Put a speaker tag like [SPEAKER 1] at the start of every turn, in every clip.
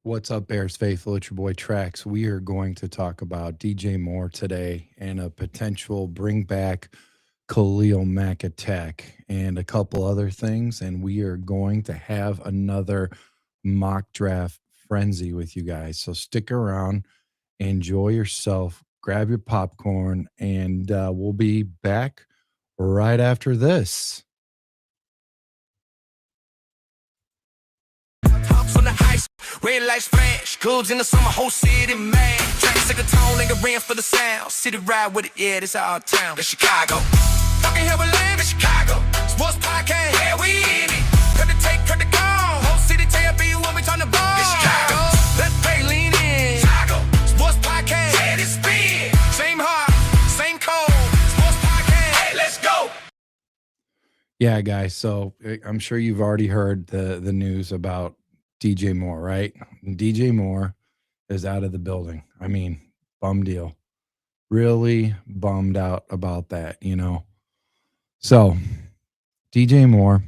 [SPEAKER 1] What's up, Bears faithful? It's your boy Trax. We are going to talk about DJ Moore today and a potential bring back Khalil Mack attack and a couple other things. And we are going to have another mock draft frenzy with you guys. So stick around, enjoy yourself, grab your popcorn, and we'll be back right after this.
[SPEAKER 2] Hops on the ice, red lights flash, goods in the summer, whole city mad. Track sick of tone, nigga ran for the sound. City ride with it, yeah, this our town. It's Chicago. Fucking here we live in Chicago. Sports podcast, yeah, we in it. Cut the take, cut the call. Whole city tell me when we turn the ball. It's Chicago. Let's pay, lean in. Chicago. Sports podcast, yeah, this spin. Same heart, same code. Sports podcast, hey, let's go.
[SPEAKER 1] Yeah, guys. So I'm sure you've already heard the news about DJ Moore, right? DJ Moore is out of the building. I mean, bum deal. Really bummed out about that. So DJ Moore,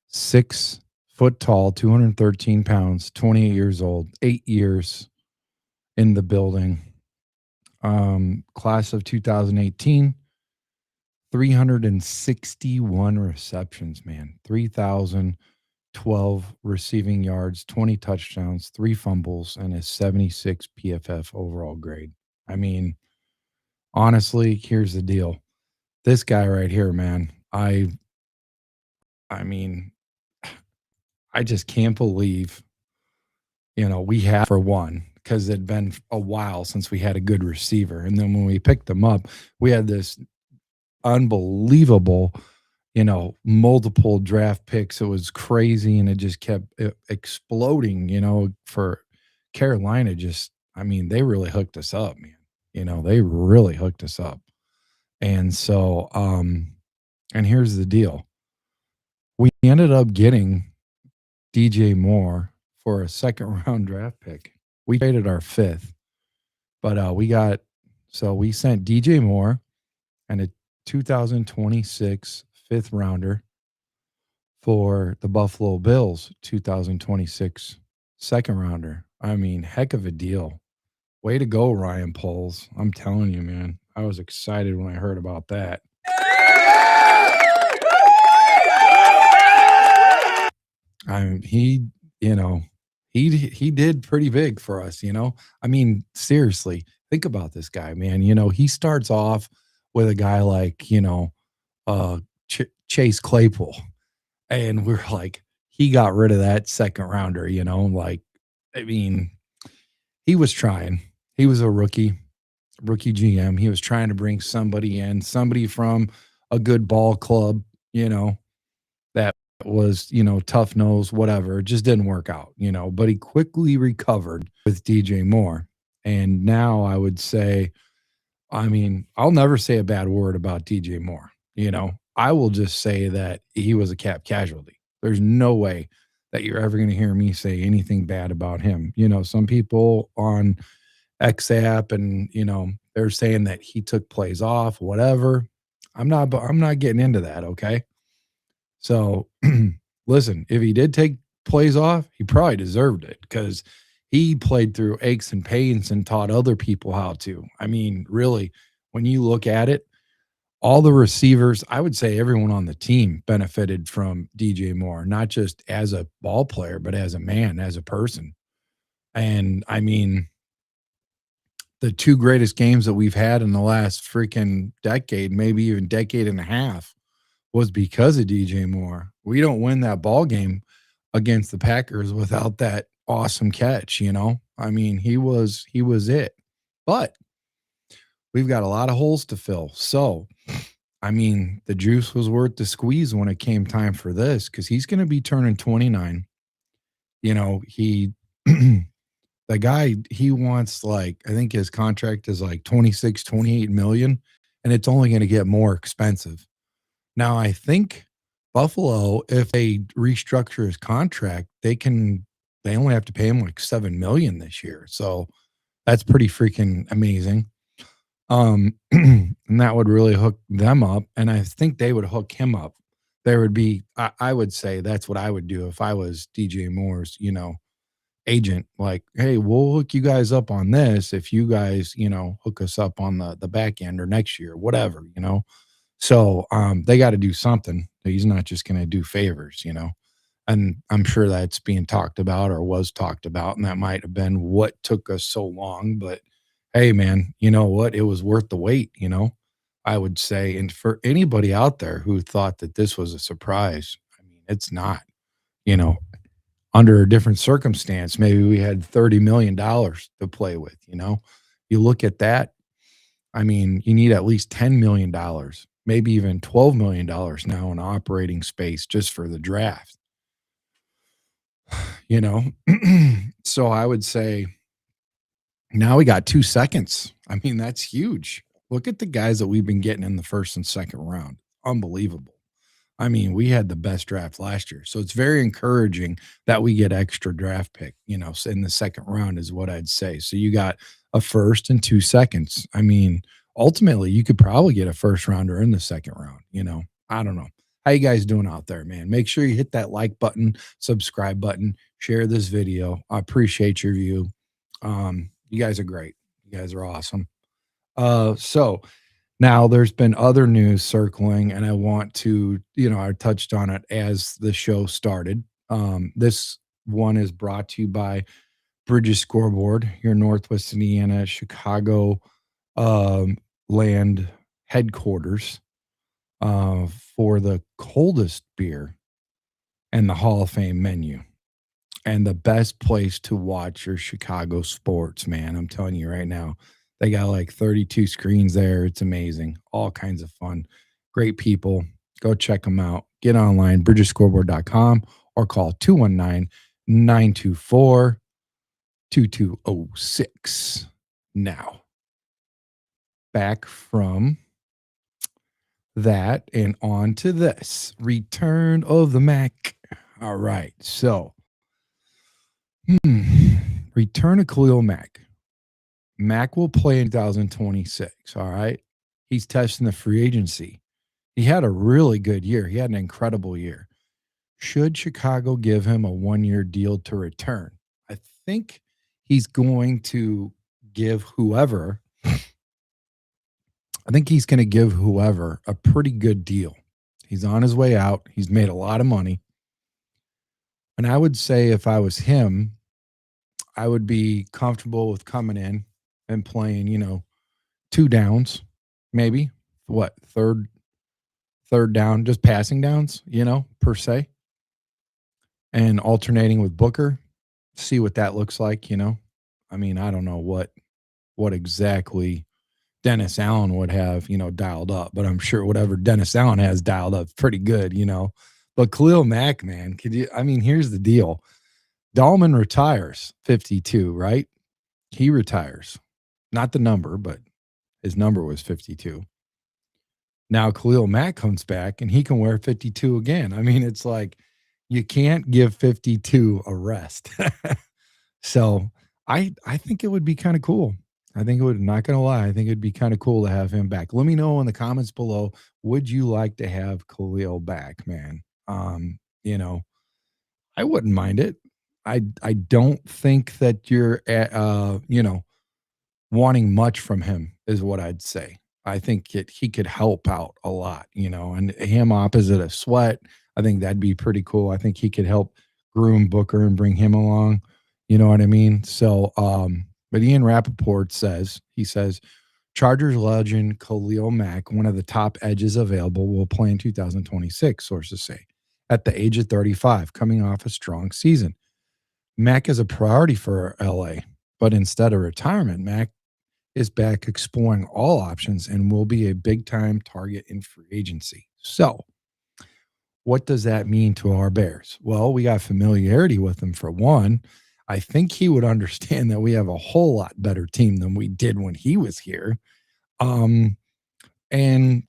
[SPEAKER 1] 6 foot tall, 213 pounds, 28 years old, 8 years in the building. Class of 2018. 361 receptions, man. 3,012 receiving yards, 20 touchdowns, 3 fumbles, and a 76 PFF overall grade. I mean, honestly, here's the deal. This guy right here, man, I mean, I just can't believe, we had for one, because it'd been a while since we had a good receiver. And then when we picked him up, we had this unbelievable, multiple draft picks. It was crazy, and it just kept exploding, for Carolina. They really hooked us up, man. They really hooked us up. And so, and here's the deal. We ended up getting DJ Moore for a second round draft pick. We traded our 5th, but we sent DJ Moore and a 2026 5th rounder for the Buffalo Bills 2026 second rounder. I mean, heck of a deal. Way to go, Ryan Poles. I'm telling you, man. I was excited when I heard about that. He did pretty big for us, seriously, think about this guy, man. He starts off with a guy like, Chase Claypool. And we're like, he got rid of that second rounder, he was trying. He was a rookie GM. He was trying to bring somebody in, somebody from a good ball club, that was, tough nose, whatever. It just didn't work out, but he quickly recovered with DJ Moore. And now I would say, I'll never say a bad word about DJ Moore. I will just say that he was a cap casualty. There's no way that you're ever going to hear me say anything bad about him. Some people on XApp and, they're saying that he took plays off, whatever. I'm not getting into that. Okay. So listen, if he did take plays off, he probably deserved it because he played through aches and pains and taught other people how to. Really, when you look at it, all the receivers, I would say everyone on the team benefited from DJ Moore, not just as a ball player, but as a man, as a person. And the 2 greatest games that we've had in the last freaking decade, maybe even decade and a half, was because of DJ Moore. We don't win that ball game against the Packers without that awesome catch, he was it. But we've got a lot of holes to fill. So, the juice was worth the squeeze when it came time for this, because he's going to be turning 29. The guy, he wants, I think his contract is 26, 28 million, and it's only going to get more expensive. Now, I think Buffalo, if they restructure his contract, they only have to pay him $7 million this year. So that's pretty freaking amazing. And that would really hook them up. And I think they would hook him up. There would be, I would say that's what I would do if I was DJ Moore's, agent, like, hey, we'll hook you guys up on this if you guys, hook us up on the back end or next year, whatever. So they got to do something. He's not just going to do favors. And I'm sure that's being talked about or was talked about, and that might have been what took us so long. But hey, man, you know what? It was worth the wait. I would say. And for anybody out there who thought that this was a surprise, I mean, it's not. You know, Under a different circumstance, maybe we had $30 million to play with. You look at that. I mean, you need at least $10 million, maybe even $12 million now in operating space just for the draft. you know so I would say now we got 2 seconds. I mean, that's huge. Look at the guys that we've been getting in the first and second round. Unbelievable. I mean, we had the best draft last year, so it's very encouraging that we get extra draft pick, in the second round is what I'd say. So you got a first and 2 seconds. I mean, ultimately you could probably get a first rounder in the second round. I don't know. How you guys doing out there, man? Make sure you hit that like button, subscribe button, share this video. I appreciate your view. You guys are great. You guys are awesome. So now there's been other news circling, and I want to, I touched on it as the show started. This one is brought to you by Bridges Scoreboard, your Northwest Indiana, Chicago land headquarters for the coldest beer and the Hall of Fame menu. And the best place to watch your Chicago sports, man. I'm telling you right now. They got like 32 screens there. It's amazing. All kinds of fun. Great people. Go check them out. Get online, bridgescoreboard.com, or call 219-924-2206. Now, back from that and on to this. Return of the Mac. All right. So, return of Khalil Mack. Mack will play in 2026. All right. He's testing the free agency. He had a really good year. He had an incredible year. Should Chicago give him a 1-year deal to return? I think he's going to give whoever a pretty good deal. He's on his way out. He's made a lot of money. And I would say if I was him, I would be comfortable with coming in and playing, 2 downs, maybe third down, just passing downs, per se, and alternating with Booker, see what that looks like. I mean, I don't know what exactly Dennis Allen would have, dialed up, but I'm sure whatever Dennis Allen has dialed up pretty good, but Khalil Mack, man, here's the deal. Dahlman retires 52, right? He retires. Not the number, but his number was 52. Now Khalil Mack comes back and he can wear 52 again. I mean, it's like you can't give 52 a rest. So I think it would be kind of cool. I think it would, not going to lie, I think it'd be kind of cool to have him back. Let me know in the comments below, would you like to have Khalil back, man? I wouldn't mind it. I don't think that you're, wanting much from him is what I'd say. I think he could help out a lot, and him opposite of Sweat, I think that'd be pretty cool. I think he could help groom Booker and bring him along. You know what I mean? So, but Ian Rappaport says, Chargers legend Khalil Mack, one of the top edges available, will play in 2026, sources say, at the age of 35, coming off a strong season. Mack is a priority for LA, but instead of retirement, Mack is back exploring all options and will be a big-time target in free agency. So, what does that mean to our Bears? Well, we got familiarity with him for one. I think he would understand that we have a whole lot better team than we did when he was here. And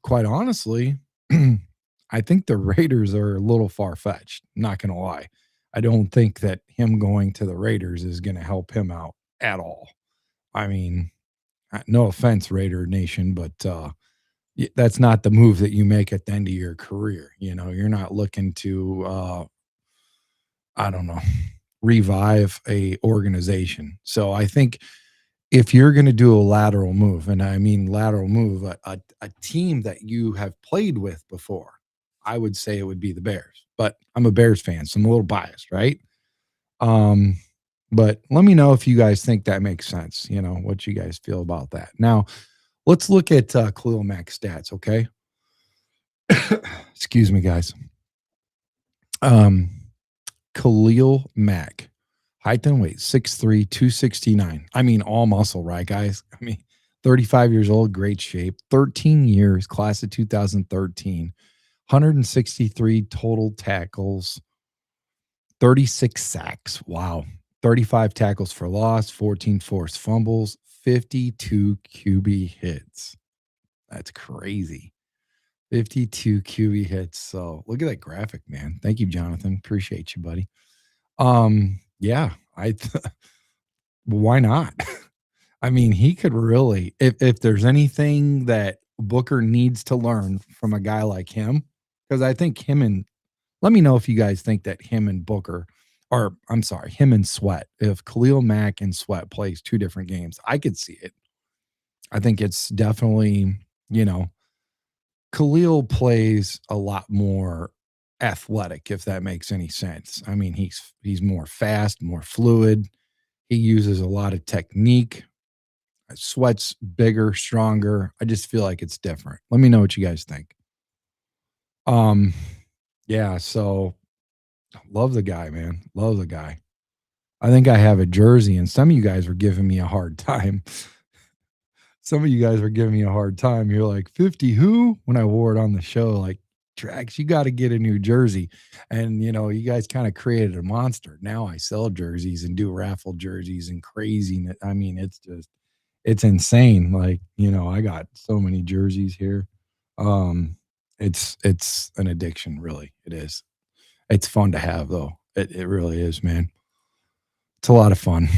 [SPEAKER 1] quite honestly, I think the Raiders are a little far-fetched, not going to lie. I don't think that him going to the Raiders is going to help him out at all. I mean, no offense, Raider Nation, but that's not the move that you make at the end of your career. You're not looking to, I don't know, revive a organization. So I think if you're going to do a lateral move, and I mean lateral move, a team that you have played with before, I would say it would be the Bears. But I'm a Bears fan, so I'm a little biased, right? Um, but let me know if you guys think that makes sense. You know, what you guys feel about that. Now, let's look at Khalil Mack stats, okay? Excuse me, guys. Um, Khalil Mack, height and weight, 6'3", 269. I mean, all muscle, right, guys? I mean, 35 years old, great shape, 13 years, class of 2013, 163 total tackles, 36 sacks. Wow. 35 tackles for loss, 14 forced fumbles, 52 QB hits. That's crazy. 52 QB hits. So look at that graphic, man. Thank you, Jonathan. Appreciate you, buddy. Yeah, why not? I mean, he could really, if there's anything that Booker needs to learn from a guy like him, because I think him and let me know if you guys think that him and Booker, or I'm sorry, him and Sweat, if Khalil Mack and Sweat plays two different games, I could see it. I think it's definitely, you know, Khalil plays a lot more athletic, if that makes any sense. I mean, he's more fast, more fluid. He uses a lot of technique. Sweat's bigger, stronger. I just feel like it's different. Let me know what you guys think. Um, yeah, so love the guy, man. Love the guy. I think I have a jersey, and some of you guys were giving me a hard time. Some of you guys were giving me a hard time. You're like, 50 who? When I wore it on the show, like, Trax, you got to get a new jersey. And, you know, you guys kind of created a monster. Now I sell jerseys and do raffle jerseys and crazy. I mean, it's insane. Like, you know, I got so many jerseys here. It's an addiction, really. It is. It's fun to have, though. It really is, man. It's a lot of fun.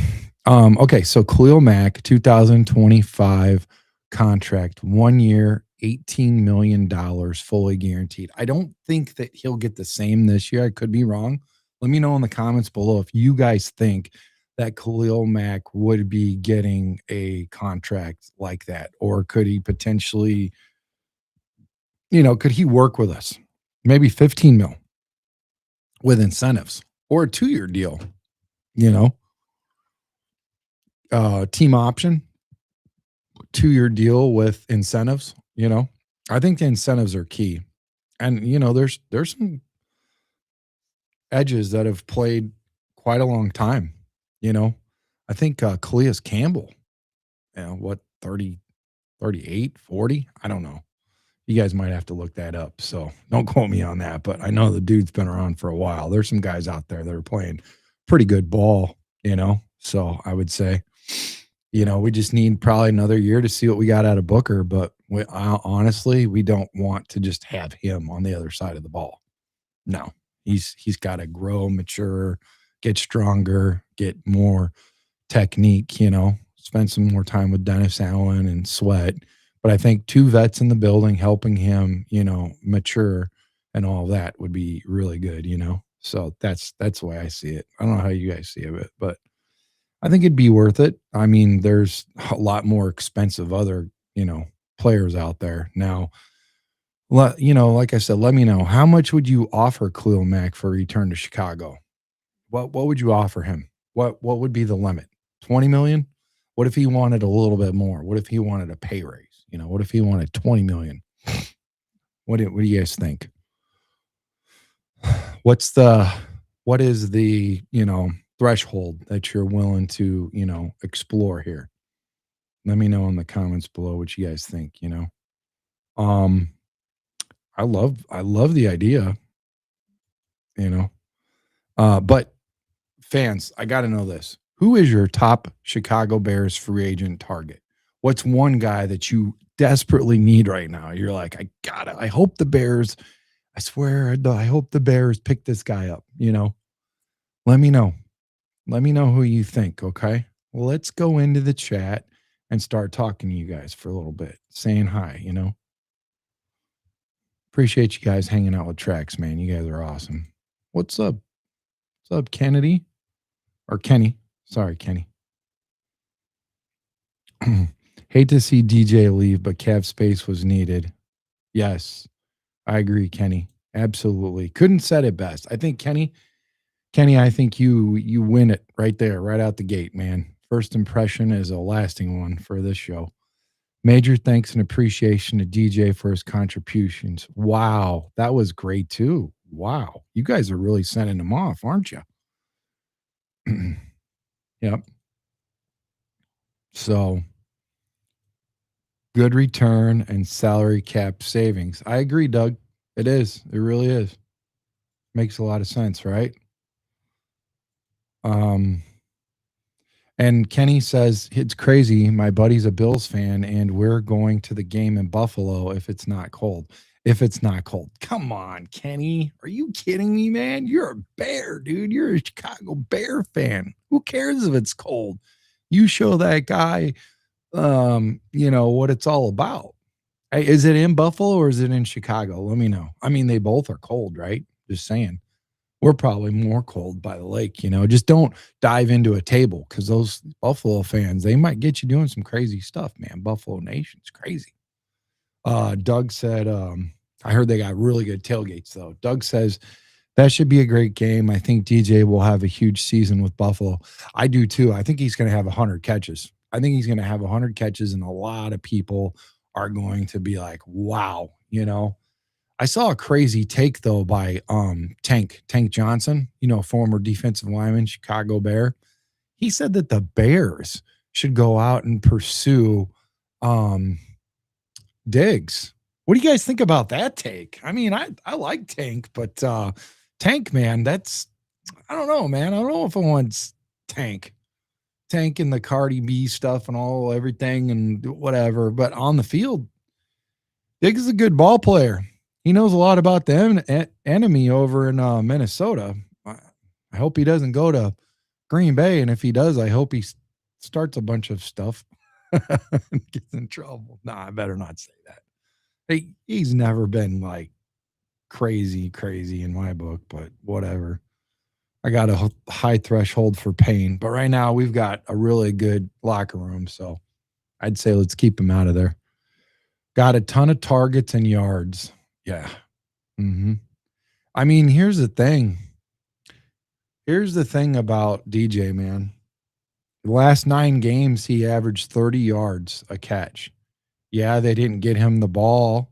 [SPEAKER 1] Okay, so Khalil Mack, 2025 contract, 1 year, $18 million, fully guaranteed. I don't think that he'll get the same this year. I could be wrong. Let me know in the comments below if you guys think that Khalil Mack would be getting a contract like that, or could he potentially, you know, could he work with us? Maybe 15 mil with incentives or a 2-year deal, you know, team option, 2-year deal with incentives, you know. I think the incentives are key. And you know, there's some edges that have played quite a long time, you know. I think Calais Campbell, you know, what 30, 38, 40? I don't know. You guys might have to look that up. So don't quote me on that, but I know the dude's been around for a while. There's some guys out there that are playing pretty good ball, you know. So I would say, you know, we just need probably another year to see what we got out of Booker. But honestly, we don't want to just have him on the other side of the ball. No, he's got to grow, mature, get stronger, get more technique, you know, spend some more time with Dennis Allen and Sweat. But I think two vets in the building helping him, you know, mature and all that would be really good, you know. So that's the way I see it. I don't know how you guys see it, but I think it'd be worth it. I mean, there's a lot more expensive other, you know, players out there now. You know, like I said, let me know, how much would you offer Khalil Mack for a return to Chicago? What would you offer him? What would be the limit? 20 million? What if he wanted a little bit more? What if he wanted a pay raise? You know, what if he wanted 20 million? What do you guys think? What is the, you know, threshold that you're willing to, you know, explore here? Let me know in the comments below what you guys think, you know. I love the idea, you know. But fans, I got to know this. Who is your top Chicago Bears free agent target? What's one guy that you desperately need right now? You're like, I hope the Bears, I swear, I hope the Bears pick this guy up, you know. Let me know. Let me know who you think, okay? Well, let's go into the chat and start talking to you guys for a little bit, saying hi, you know. Appreciate you guys hanging out with Trax, man. You guys are awesome. What's up? What's up, Kennedy? or Kenny. Sorry, Kenny. Hate to see DJ leave, but Cav space was needed. Yes, I agree, Kenny. Absolutely. Couldn't said it best. I think Kenny, I think you win it right there, right out the gate, man. First impression is a lasting one for this show. Major thanks and appreciation to DJ for his contributions. Wow, that was great too. Wow, you guys are really sending them off, aren't you? Yep. So good return and salary cap savings. I agree, Doug. It is. It really is. Makes a lot of sense, right? Um, and Kenny says it's crazy. My buddy's a Bills fan, and we're going to the game in Buffalo if it's not cold. If it's not cold, come on, Kenny. Are you kidding me, man? You're a Bear, dude. You're a Chicago Bear fan. Who cares if it's cold? You show that guy, what it's all about. Hey, is it in Buffalo or is it in Chicago? Let me know. I mean, they both are cold, right? Just saying. We're probably more cold by the lake, Just don't dive into a table because those Buffalo fans, they might get you doing some crazy stuff, man. Buffalo Nation's crazy. Doug said, I heard they got really good tailgates, though. Doug says that should be a great game. I think DJ will have a huge season with Buffalo. I do, too. I think he's going to have 100 catches. I think he's going to have 100 catches, and a lot of people are going to be like, wow, I saw a crazy take though by Tank Johnson, former defensive lineman, Chicago Bear. He said that the Bears should go out and pursue Diggs. What do you guys think about that take? I mean, I like Tank, but Tank, man, I don't know, man. I don't know if I want Tank and the Cardi B stuff and everything and whatever, but on the field, Diggs is a good ball player. He knows a lot about the enemy over in Minnesota. I hope he doesn't go to Green Bay, and if he does, I hope he starts a bunch of stuff and gets in trouble. Nah, I better not say that. He's never been like crazy in my book, but whatever. I got a high threshold for pain, but right now we've got a really good locker room, so I'd say let's keep him out of there. Got a ton of targets and yards. Yeah. Mm-hmm. I mean, here's the thing. Here's the thing about DJ, man. The last 9 games, he averaged 30 yards a catch. Yeah, they didn't get him the ball.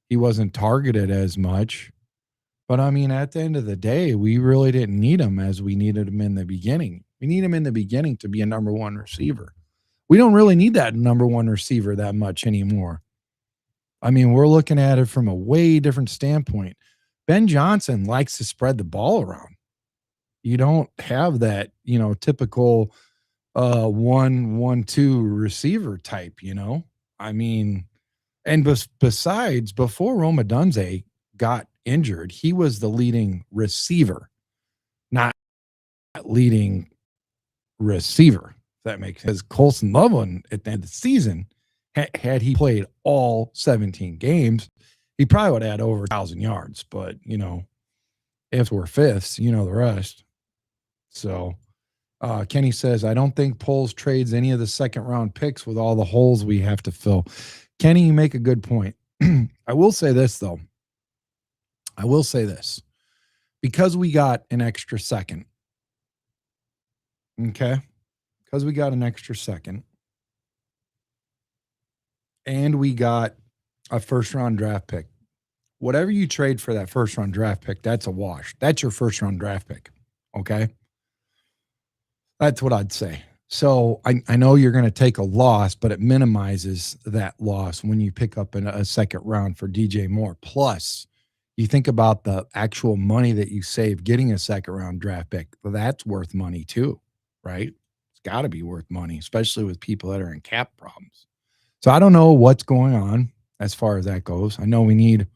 [SPEAKER 1] He wasn't targeted as much. But, I mean, at the end of the day, we really didn't need him as we needed him in the beginning. We need him in the beginning to be a number 1 receiver. We don't really need that number 1 receiver that much anymore. I mean, we're looking at it from a way different standpoint. Ben Johnson likes to spread the ball around. You don't have that, typical 1-1-2 receiver type, I mean, and besides, before Rome Odunze got injured, he was the leading receiver, not leading receiver, if that makes sense. Colson Loveland at the end of the season, had he played all 17 games, he probably would have had over 1,000 yards. But, if we're fifths, the rest. So Kenny says, I don't think Poles trades any of the second-round picks with all the holes we have to fill. Kenny, you make a good point. I will say this, though. Because we got an extra second, okay? Because we got an extra second, and we got a first-round draft pick. Whatever you trade for that first-round draft pick, that's a wash. That's your first-round draft pick, okay? That's what I'd say. So I know you're going to take a loss, but it minimizes that loss when you pick up a second round for DJ Moore. Plus, you think about the actual money that you save getting a second-round draft pick. Well, that's worth money too, right? It's got to be worth money, especially with people that are in cap problems. So I don't know what's going on as far as that goes. I know we need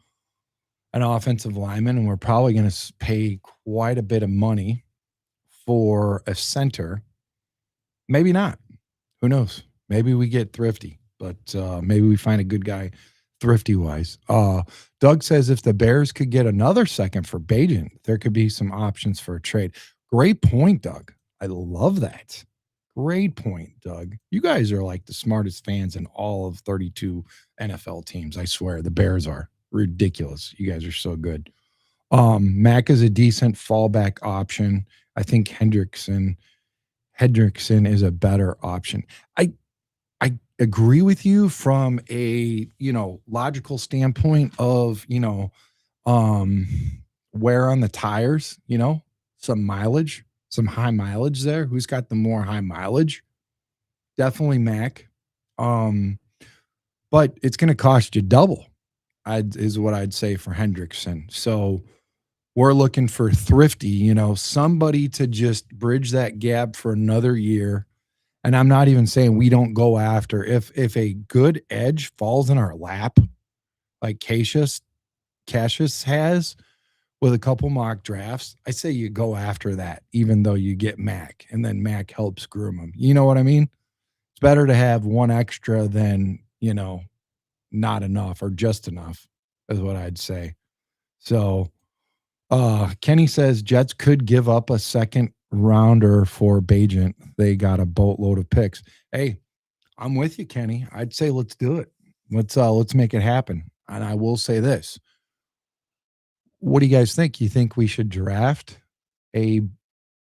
[SPEAKER 1] an offensive lineman, and we're probably going to pay quite a bit of money for a center. Maybe not. Who knows? Maybe we get thrifty, but maybe we find a good guy thrifty-wise. Doug says if the Bears could get another second for Bajan, there could be some options for a trade. Great point, Doug. I love that. Great point, Doug. You guys are like the smartest fans in all of 32 NFL teams. I swear, the Bears are ridiculous. You guys are so good. Mack is a decent fallback option. I think Hendrickson is a better option. I agree with you from a, logical standpoint of, um wear on the tires, some mileage, some high mileage there. Who's got the more high mileage? Definitely Mac. Um, but it's going to cost you double. Is what I'd say for Hendrickson. So we're looking for thrifty, somebody to just bridge that gap for another year. And I'm not even saying we don't go after if a good edge falls in our lap, like Cassius has with a couple mock drafts. I say you go after that, even though you get Mac, and then Mac helps groom him. You know what I mean? It's better to have one extra than, not enough or just enough, is what I'd say. So Kenny says Jets could give up a second rounder for Bajent. They got a boatload of picks. Hey, I'm with you, Kenny. I'd say let's do it. Let's make it happen. And I will say this. What do you guys think? You think we should draft a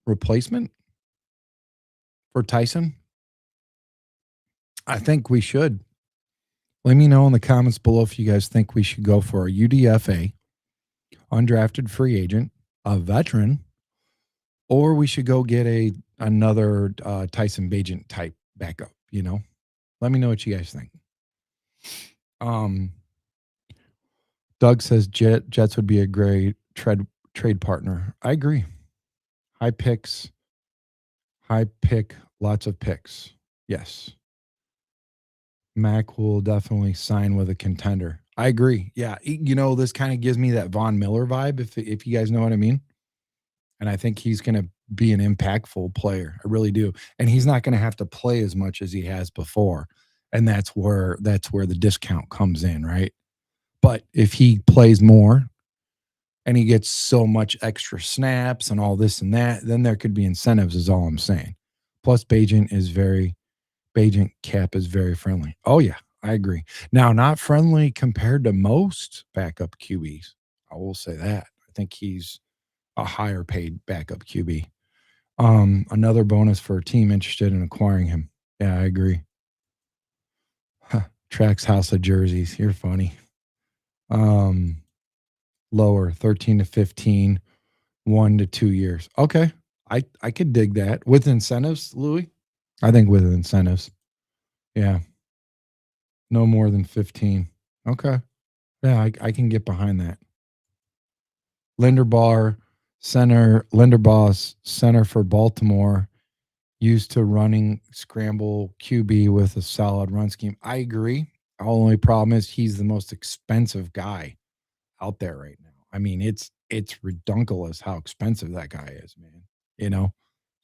[SPEAKER 1] replacement for Tyson? I think we should. Let me know in the comments below if you guys think we should go for a UDFA, undrafted free agent, a veteran, or we should go get another Tyson Bajent type backup. Let me know what you guys think. Doug says Jets would be a great trade partner. I agree. High pick, lots of picks. Yes. Mac will definitely sign with a contender. I agree. Yeah. This kind of gives me that Von Miller vibe, if you guys know what I mean. And I think he's going to be an impactful player. I really do. And he's not going to have to play as much as he has before. And that's where the discount comes in, right? But if he plays more and he gets so much extra snaps and all this and that, then there could be incentives, is all I'm saying. Plus, Bajent Cap is very friendly. Oh, yeah, I agree. Now, not friendly compared to most backup QBs. I will say that. I think he's a higher paid backup QB. Another bonus for a team interested in acquiring him. Yeah, I agree. Track's House of Jerseys. You're funny. Lower, 13 to 15, 1 to 2 years. Okay. I could dig that. With incentives, Louis? I think with incentives. Yeah. No more than 15. Okay. Yeah, I can get behind that. Linderbaugh center for Baltimore, used to running scramble QB with a solid run scheme. I agree. Our only problem is he's the most expensive guy out there right now. I mean, it's redunculous how expensive that guy is, man.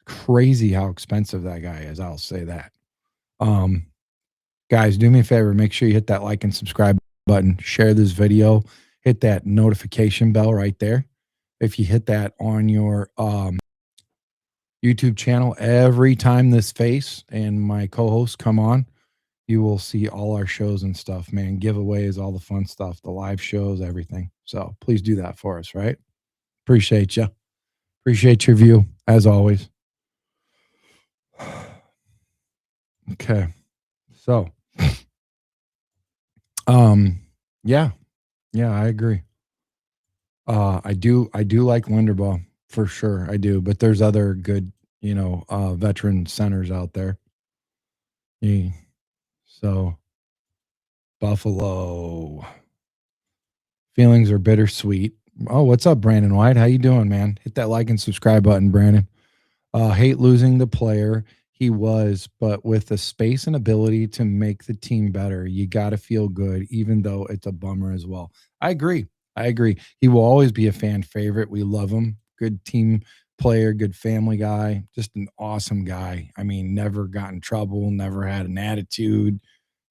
[SPEAKER 1] Crazy how expensive that guy is. I'll say that. Guys, do me a favor. Make sure you hit that like and subscribe button. Share this video. Hit that notification bell right there. If you hit that on your YouTube channel, every time this face and my co-hosts come on, you will see all our shows and stuff, man. Giveaways, all the fun stuff, the live shows, everything. So please do that for us, right? Appreciate you. Appreciate your view, as always. Okay. So, yeah, I agree. I do like Linderbaugh for sure. I do, but there's other good, veteran centers out there. Yeah. So, Buffalo. Feelings are bittersweet. Oh, what's up, Brandon White? How you doing, man? Hit that like and subscribe button, Brandon. Hate losing the player he was, but with the space and ability to make the team better, you got to feel good, even though it's a bummer as well. I agree. He will always be a fan favorite. We love him. Good team player, good family guy, just an awesome guy. I mean, never got in trouble, never had an attitude,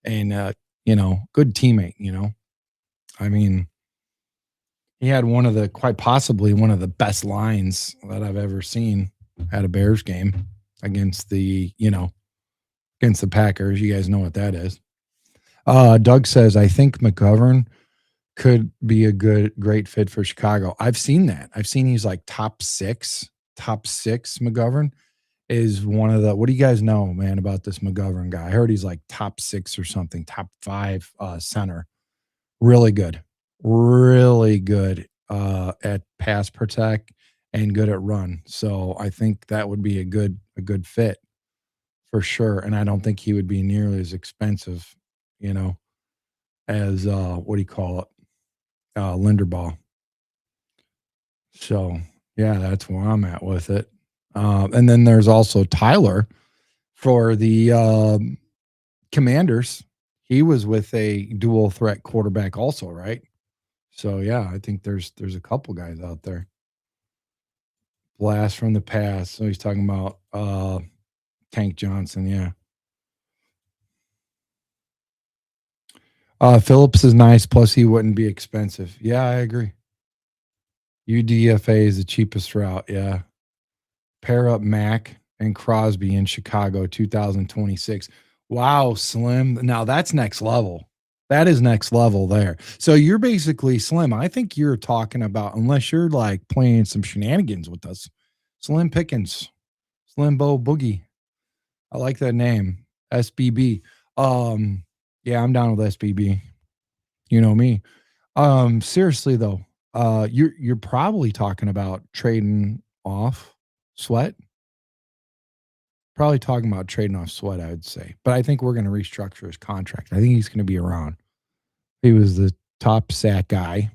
[SPEAKER 1] and good teammate. I mean, he had quite possibly one of the best lines that I've ever seen. at a Bears game against the Packers. You guys know what that is. Doug says, I think McGovern could be a great fit for Chicago. I've seen that. I've seen he's like top six. McGovern is one of the. What do you guys know, man, about this McGovern guy? I heard he's like top 6 or something, top 5 center. Really good, at pass protect and good at run. So I think that would be a good fit for sure. And I don't think he would be nearly as expensive, as what do you call it, Linderbaugh. So yeah, that's where I'm at with it. And then there's also Tyler for the Commanders. He was with a dual threat quarterback also, right? So yeah, I think there's a couple guys out there. Blast from the past. So he's talking about Tank Johnson, yeah. Phillips is nice, plus he wouldn't be expensive. Yeah, I agree. UDFA is the cheapest route, yeah. Pair up Mack and Crosby in Chicago 2026. Wow, Slim. Now that's next level. That is next level there. So you're basically, Slim, I think you're talking about, unless you're like playing some shenanigans with us, Slim Pickens, Slimbo Boogie. I like that name. SBB. Yeah, I'm down with SBB. You know me. Seriously though, you're probably talking about trading off Sweat. Probably talking about trading off Sweat, I would say. But I think we're going to restructure his contract. I think he's going to be around. He was the top sack guy,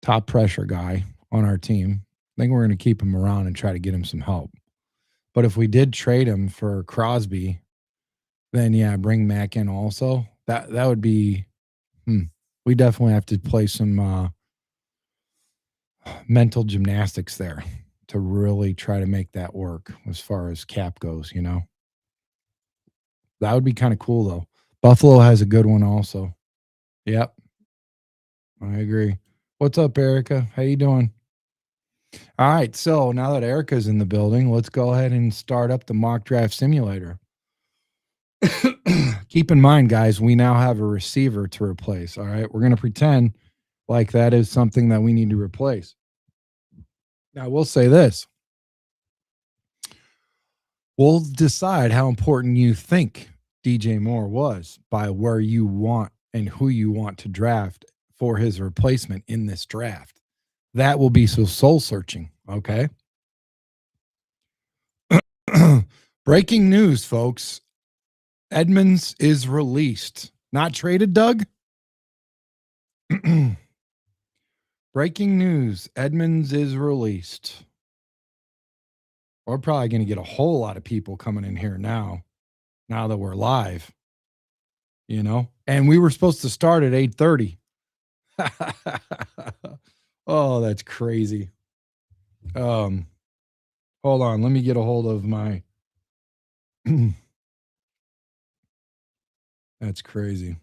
[SPEAKER 1] top pressure guy on our team. I think we're going to keep him around and try to get him some help. But if we did trade him for Crosby, then yeah, bring Mack in also. That would be we definitely have to play some mental gymnastics there to really try to make that work as far as cap goes, That would be kind of cool though. Buffalo has a good one also. Yep. I agree. What's up, Erica? How you doing? All right. So now that Erica's in the building, let's go ahead and start up the mock draft simulator. Keep in mind, guys, we now have a receiver to replace. All right. We're going to pretend like that is something that we need to replace. Now, we'll say this. We'll decide how important you think DJ Moore was by where you want and who you want to draft for his replacement in this draft. That will be so soul searching. Okay. Breaking news, folks. Edmonds is released. Not traded, Doug? Breaking news. Edmonds is released. We're probably going to get a whole lot of people coming in here now that we're live, and we were supposed to start at 8:30. Oh, that's crazy. Hold on. Let me get a hold of my, that's crazy.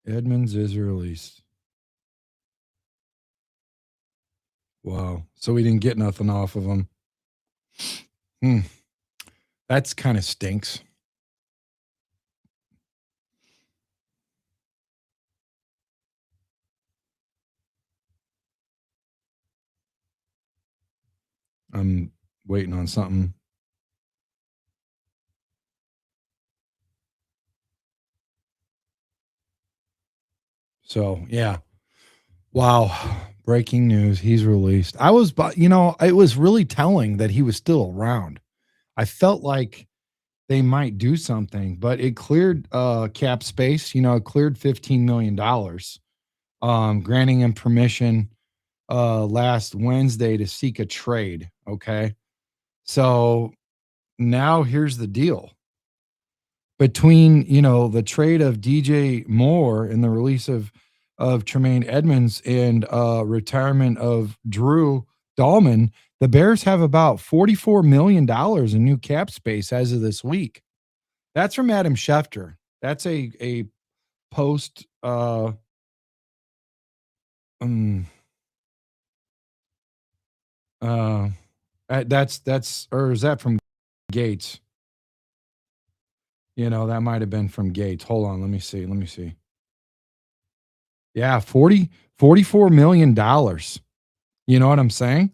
[SPEAKER 1] Edmonds is released. Wow. So we didn't get nothing off of him. That's kind of stinks. I'm waiting on something. So, yeah. Wow. Breaking news. He's released. It was really telling that he was still around. I felt like they might do something, but it cleared cap space. It cleared $15 million, granting him permission last Wednesday to seek a trade. Okay. So now here's the deal. Between, the trade of DJ Moore and the release of Tremaine Edmonds and retirement of Drew Dahlman, the Bears have about $44 million in new cap space as of this week. That's from Adam Schefter. That's a post Uh, that's or is that from Gates? That might have been from Gates. Hold on, let me see. Let me see. Yeah, 44 million dollars. You know what I'm saying?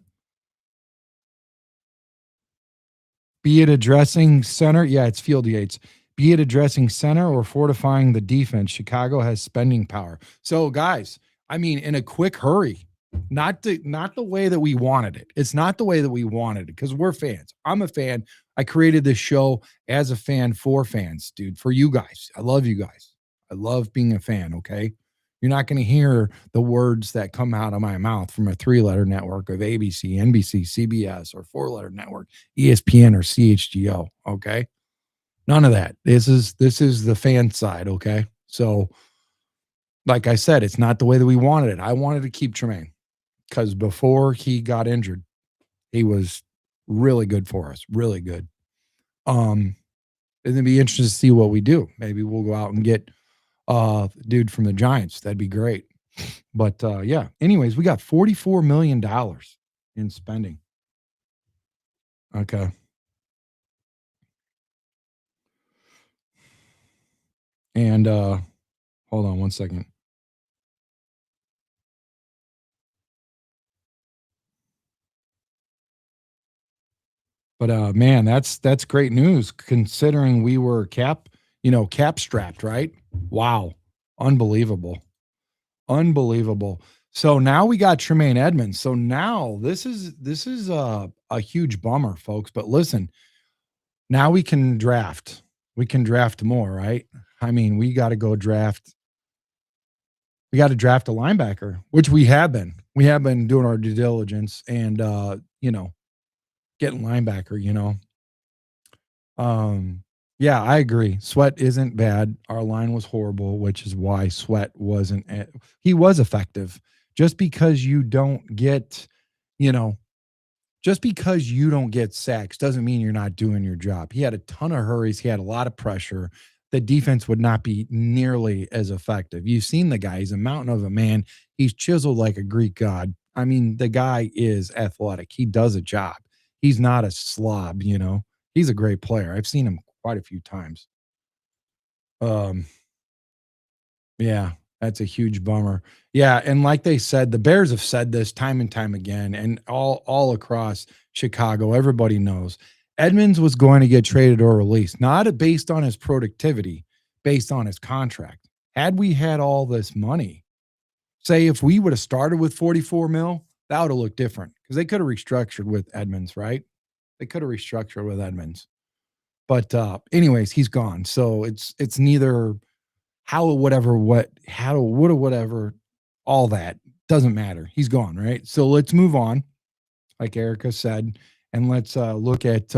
[SPEAKER 1] Be it addressing center, yeah, it's field Yates. Be it addressing center or fortifying the defense, Chicago has spending power. So, guys, I mean, in a quick hurry, not the way that we wanted it. It's not the way that we wanted it because we're fans. I'm a fan. I created this show as a fan for fans, dude, for you guys. I love you guys. I love being a fan. Okay. You're not going to hear the words that come out of my mouth from a 3-letter network of ABC, NBC, CBS, or 4-letter network, ESPN or CHGO. Okay. None of that. This is the fan side. Okay. So, like I said, it's not the way that we wanted it. I wanted to keep Tremaine because before he got injured, he was really good for us. Really good. Um, it'd be interesting to see what we do. Maybe we'll go out and get dude from the Giants. That'd be great. But yeah. Anyways, we got $44 million in spending. Okay. And hold on one second. But man, that's great news considering we were cap strapped, right? Wow. Unbelievable. Unbelievable. So now we got Tremaine Edmonds. So now this is a huge bummer, folks. But listen, now we can draft. We can draft more, right? I mean, we got to go draft. We got to draft a linebacker, which we have been. We have been doing our due diligence and getting linebacker. Yeah, I agree. Sweat isn't bad. Our line was horrible, which is why Sweat wasn't he was effective. Just because you don't get, you know, just because you don't get sacks doesn't mean you're not doing your job. He had a ton of hurries, he had a lot of pressure. The defense would not be nearly as effective. You've seen the guy, he's a mountain of a man. He's chiseled like a Greek god. I mean, the guy is athletic. He does a job. He's not a slob. He's a great player. I've seen him quite a few times. Um, yeah, that's a huge bummer. Yeah, and like they said, the Bears have said this time and time again, and all across Chicago, everybody knows Edmonds was going to get traded or released, not based on his productivity, based on his contract. Had we had all this money, say if we would have started with 44 mil, that would have looked different because they could have restructured with Edmonds, right? They could have restructured with Edmonds. But anyways, he's gone. So it's neither how whatever what how would or whatever, all that doesn't matter. He's gone, right? So let's move on, like Erica said, and let's look at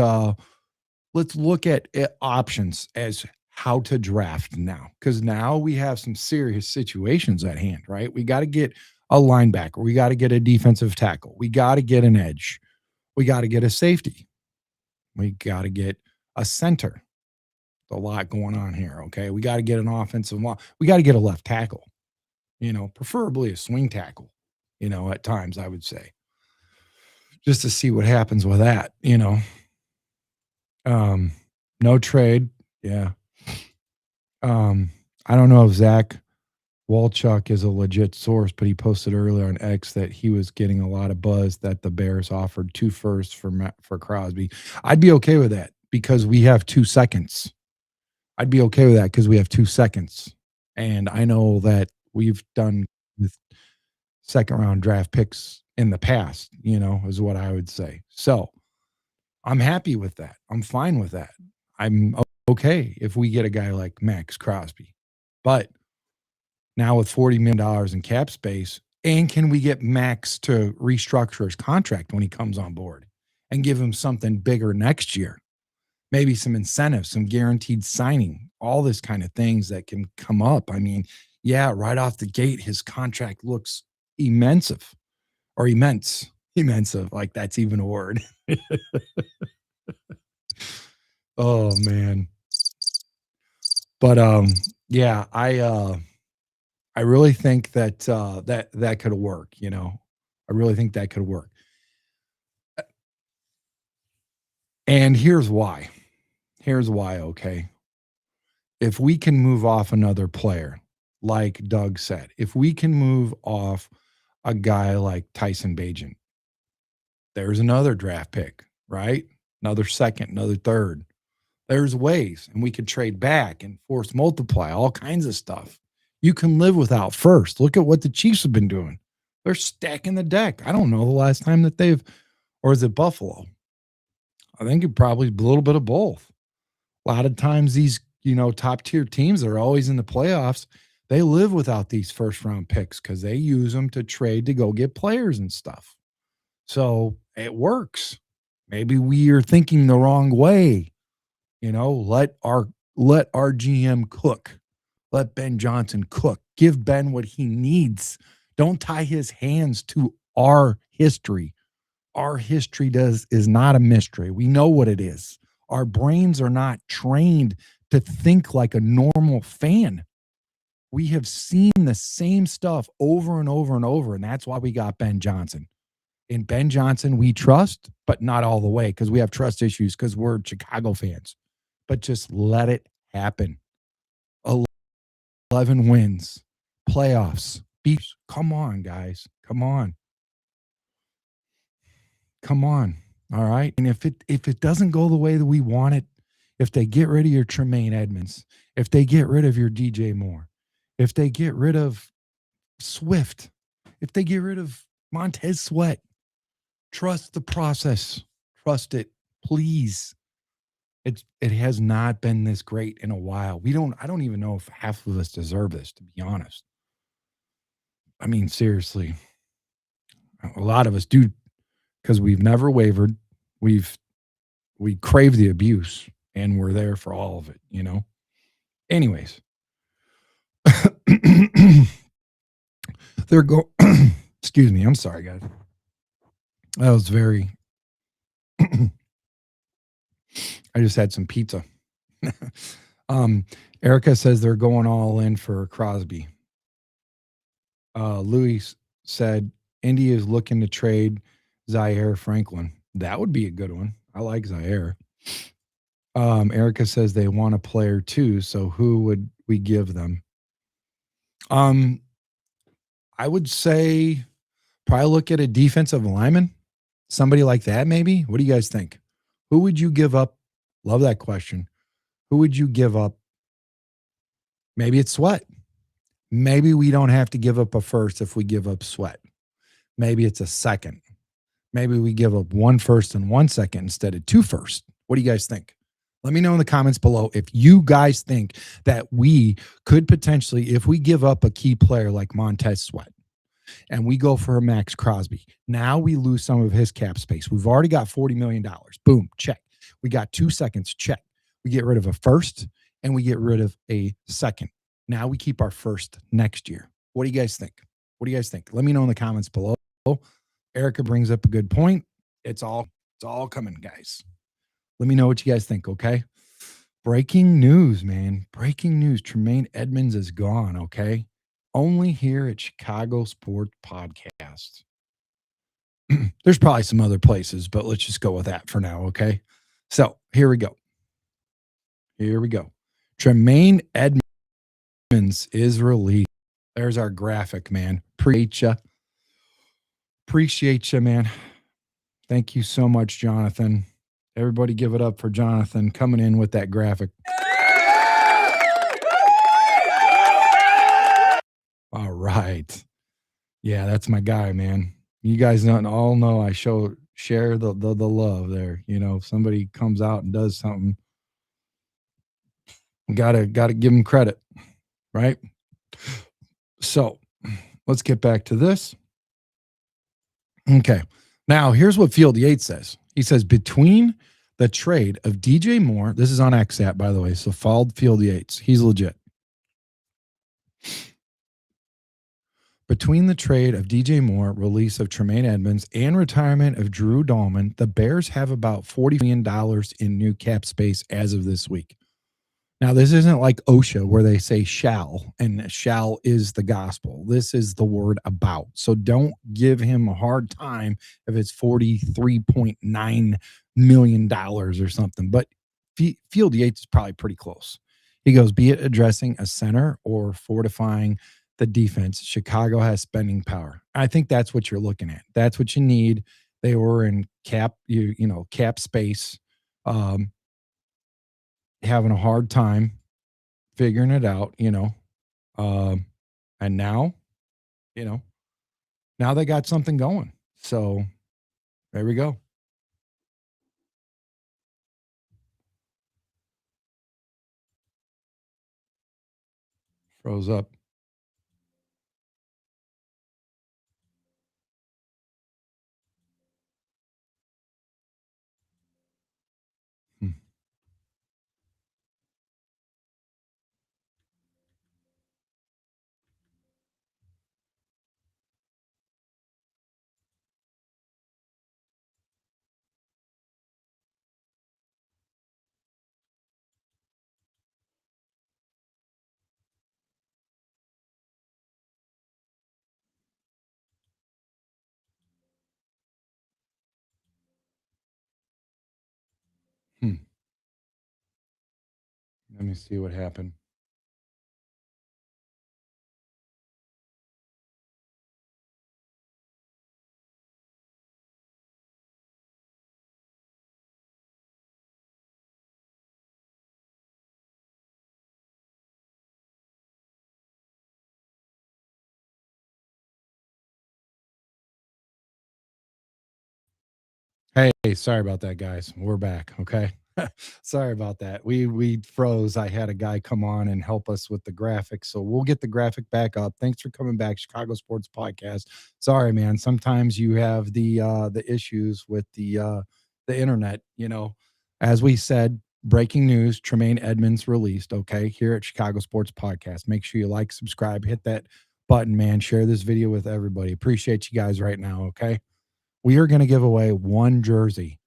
[SPEAKER 1] options as how to draft now because now we have some serious situations at hand, right? We got to get a linebacker, we got to get a defensive tackle, we got to get an edge, we got to get a safety, we got to get a center. A lot going on here. Okay. We got to get an offensive line. We got to get a left tackle, preferably a swing tackle, at times, I would say, just to see what happens with that. Um, no trade. Yeah. I don't know if Zach Walchuk is a legit source, but he posted earlier on X that he was getting a lot of buzz that the Bears offered 2 firsts for Crosby. I'd be okay with that because we have 2 seconds. I'd be okay with that because we have 2 seconds. And I know that we've done with second round draft picks in the past, is what I would say. So I'm happy with that. I'm fine with that. I'm okay if we get a guy like Max Crosby. But now with $40 million in cap space, and can we get Max to restructure his contract when he comes on board and give him something bigger next year? Maybe some incentives, some guaranteed signing, all this kind of things that can come up. I mean, yeah, right off the gate, his contract looks immense or immense, like that's even a word. Oh man. But yeah, I really think that that could work, I really think that could work. And here's why. Here's why, okay? If we can move off another player, like Doug said, if we can move off a guy like Tyson Bagent, there's another draft pick, right? Another second, another third. There's ways, and we could trade back and force multiply, all kinds of stuff. You can live without first. Look at what the Chiefs have been doing. They're stacking the deck. I don't know the last time that they've, or is it Buffalo? I think it probably a little bit of both. A lot of times these, top tier teams that are always in the playoffs, they live without these first round picks because they use them to trade to go get players and stuff. So it works. Maybe we are thinking the wrong way. Let our GM cook. Let Ben Johnson cook. Give Ben what he needs. Don't tie his hands to our history. Our history is not a mystery. We know what it is. Our brains are not trained to think like a normal fan. We have seen the same stuff over and over and over, and that's why we got Ben Johnson. In Ben Johnson, we trust, but not all the way because we have trust issues because we're Chicago fans. But just let it happen. 11 wins, playoffs, beats. Come on, guys. Come on. All right. And if it doesn't go the way that we want it, if they get rid of your Tremaine Edmonds, if they get rid of your DJ Moore, if they get rid of Swift, if they get rid of Montez Sweat, trust the process. Trust it, please. It has not been this great in a while. I don't even know if half of us deserve this, to be honest. I mean, seriously. A lot of us do because we've never wavered. We crave the abuse and we're there for all of it, Anyways. Excuse me. I'm sorry, guys. That was very I just had some pizza. Erica says they're going all in for Crosby. Louis said Indy is looking to trade Zaire Franklin. That would be a good one. I like Zaire. Erica says they want a player too. So who would we give them? I would say probably look at a defensive lineman, somebody like that. Maybe. What do you guys think? Who would you give up? Love that question. Who would you give up? Maybe it's Sweat. Maybe we don't have to give up a first if we give up Sweat. Maybe it's a second. Maybe we give up 1 first and 1 second instead of 2 first. What do you guys think? Let me know in the comments below if you guys think that we could potentially, if we give up a key player like Montez Sweat and we go for a Max Crosby, now we lose some of his cap space. We've already got $40 million. Boom, check. We got 2 seconds, check. We get rid of a first and we get rid of a second. Now we keep our first next year. What do you guys think? Let me know in the comments below. Erica brings up a good point. It's all coming, guys. Let me know what you guys think, okay? Breaking news, man. Breaking news. Tremaine Edmonds is gone, okay? Only here at Chicago Sports Podcast. There's probably some other places, but let's just go with that for now, okay? So here we go. Tremaine Edmonds is released. There's our graphic, man. Appreciate you, man. Thank you so much, Jonathan. Everybody give it up for Jonathan coming in with that graphic. All right. Yeah, that's my guy, man. You guys all know I share the love there. If somebody comes out and does something, gotta give them credit, right? So let's get back to this. Okay. Now, here's what Field Yates says. He says, between the trade of DJ Moore, this is on XAT, by the way, so follow Field Yates. He's legit. Between the trade of DJ Moore, release of Tremaine Edmonds, and retirement of Drew Dahlman, the Bears have about $40 million in new cap space as of this week. Now, this isn't like OSHA where they say shall, and shall is the gospel. This is the word about. So don't give him a hard time if it's $43.9 million or something. But Field Yates is probably pretty close. He goes, be it addressing a center or fortifying the defense, Chicago has spending power. I think that's what you're looking at. That's what you need. They were in cap space, um, having a hard time figuring it out. Um, and you know, now they got something going. So there we go. Froze up. Hmm. Hmm. Let me see what happened. Hey, sorry about that, guys. We're back. Okay. Sorry about that. We froze. I had a guy come on and help us with the graphics. So we'll get the graphic back up. Thanks for coming back, Chicago Sports Podcast. Sorry, man. Sometimes you have the issues with the internet, As we said, breaking news, Tremaine Edmonds released, okay, here at Chicago Sports Podcast. Make sure you like, subscribe, hit that button, man. Share this video with everybody. Appreciate you guys right now, okay? We are going to give away one jersey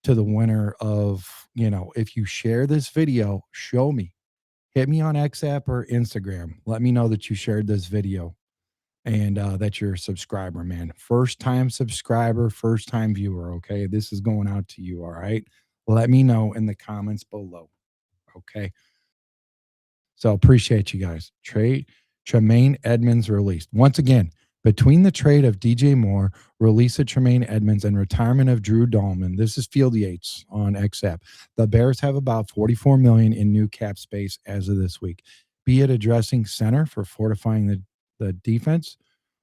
[SPEAKER 1] to the winner of, if you share this video, show me, hit me on XApp or Instagram. Let me know that you shared this video and that you're a subscriber, man. First time subscriber, first time viewer. Okay. This is going out to you. All right. Let me know in the comments below. Okay. So appreciate you guys. Tremaine Edmonds released. Once again, between the trade of DJ Moore, release of Tremaine Edmonds, and retirement of Drew Dahlman, this is Field Yates on XApp. The Bears have about $44 million in new cap space as of this week. Be it addressing center for fortifying the defense,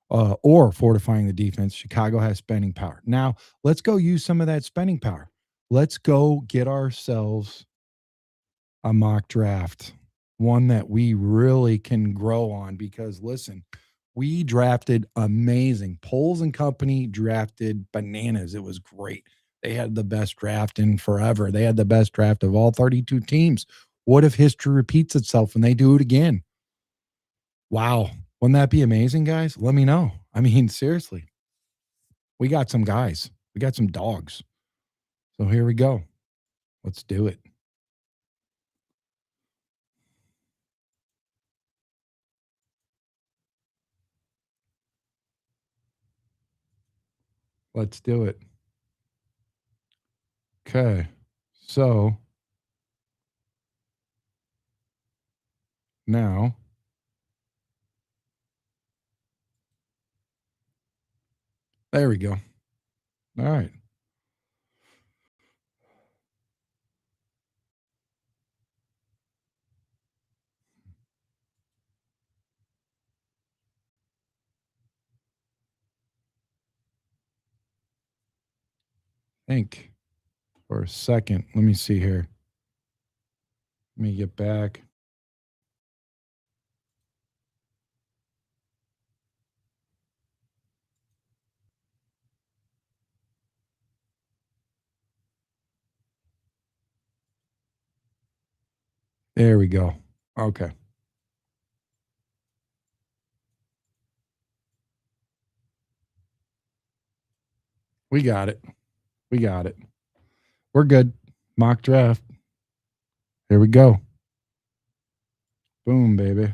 [SPEAKER 1] or fortifying the defense, Chicago has spending power. Now, let's go use some of that spending power. Let's go get ourselves a mock draft, one that we really can grow on because listen, we drafted amazing. Poles and Company drafted bananas. It was great. They had the best draft in forever. They had the best draft of all 32 teams. What if history repeats itself and they do it again? Wow. Wouldn't that be amazing, guys? Let me know. I mean, seriously, we got some guys, we got some dogs. So here we go. Let's do it. Let's do it. Okay. So now, there we go. All right. Think for a second. Let me see here. Let me get back. There we go. Okay. We got it. We got it. We're good. Mock draft. Here we go. Boom, baby.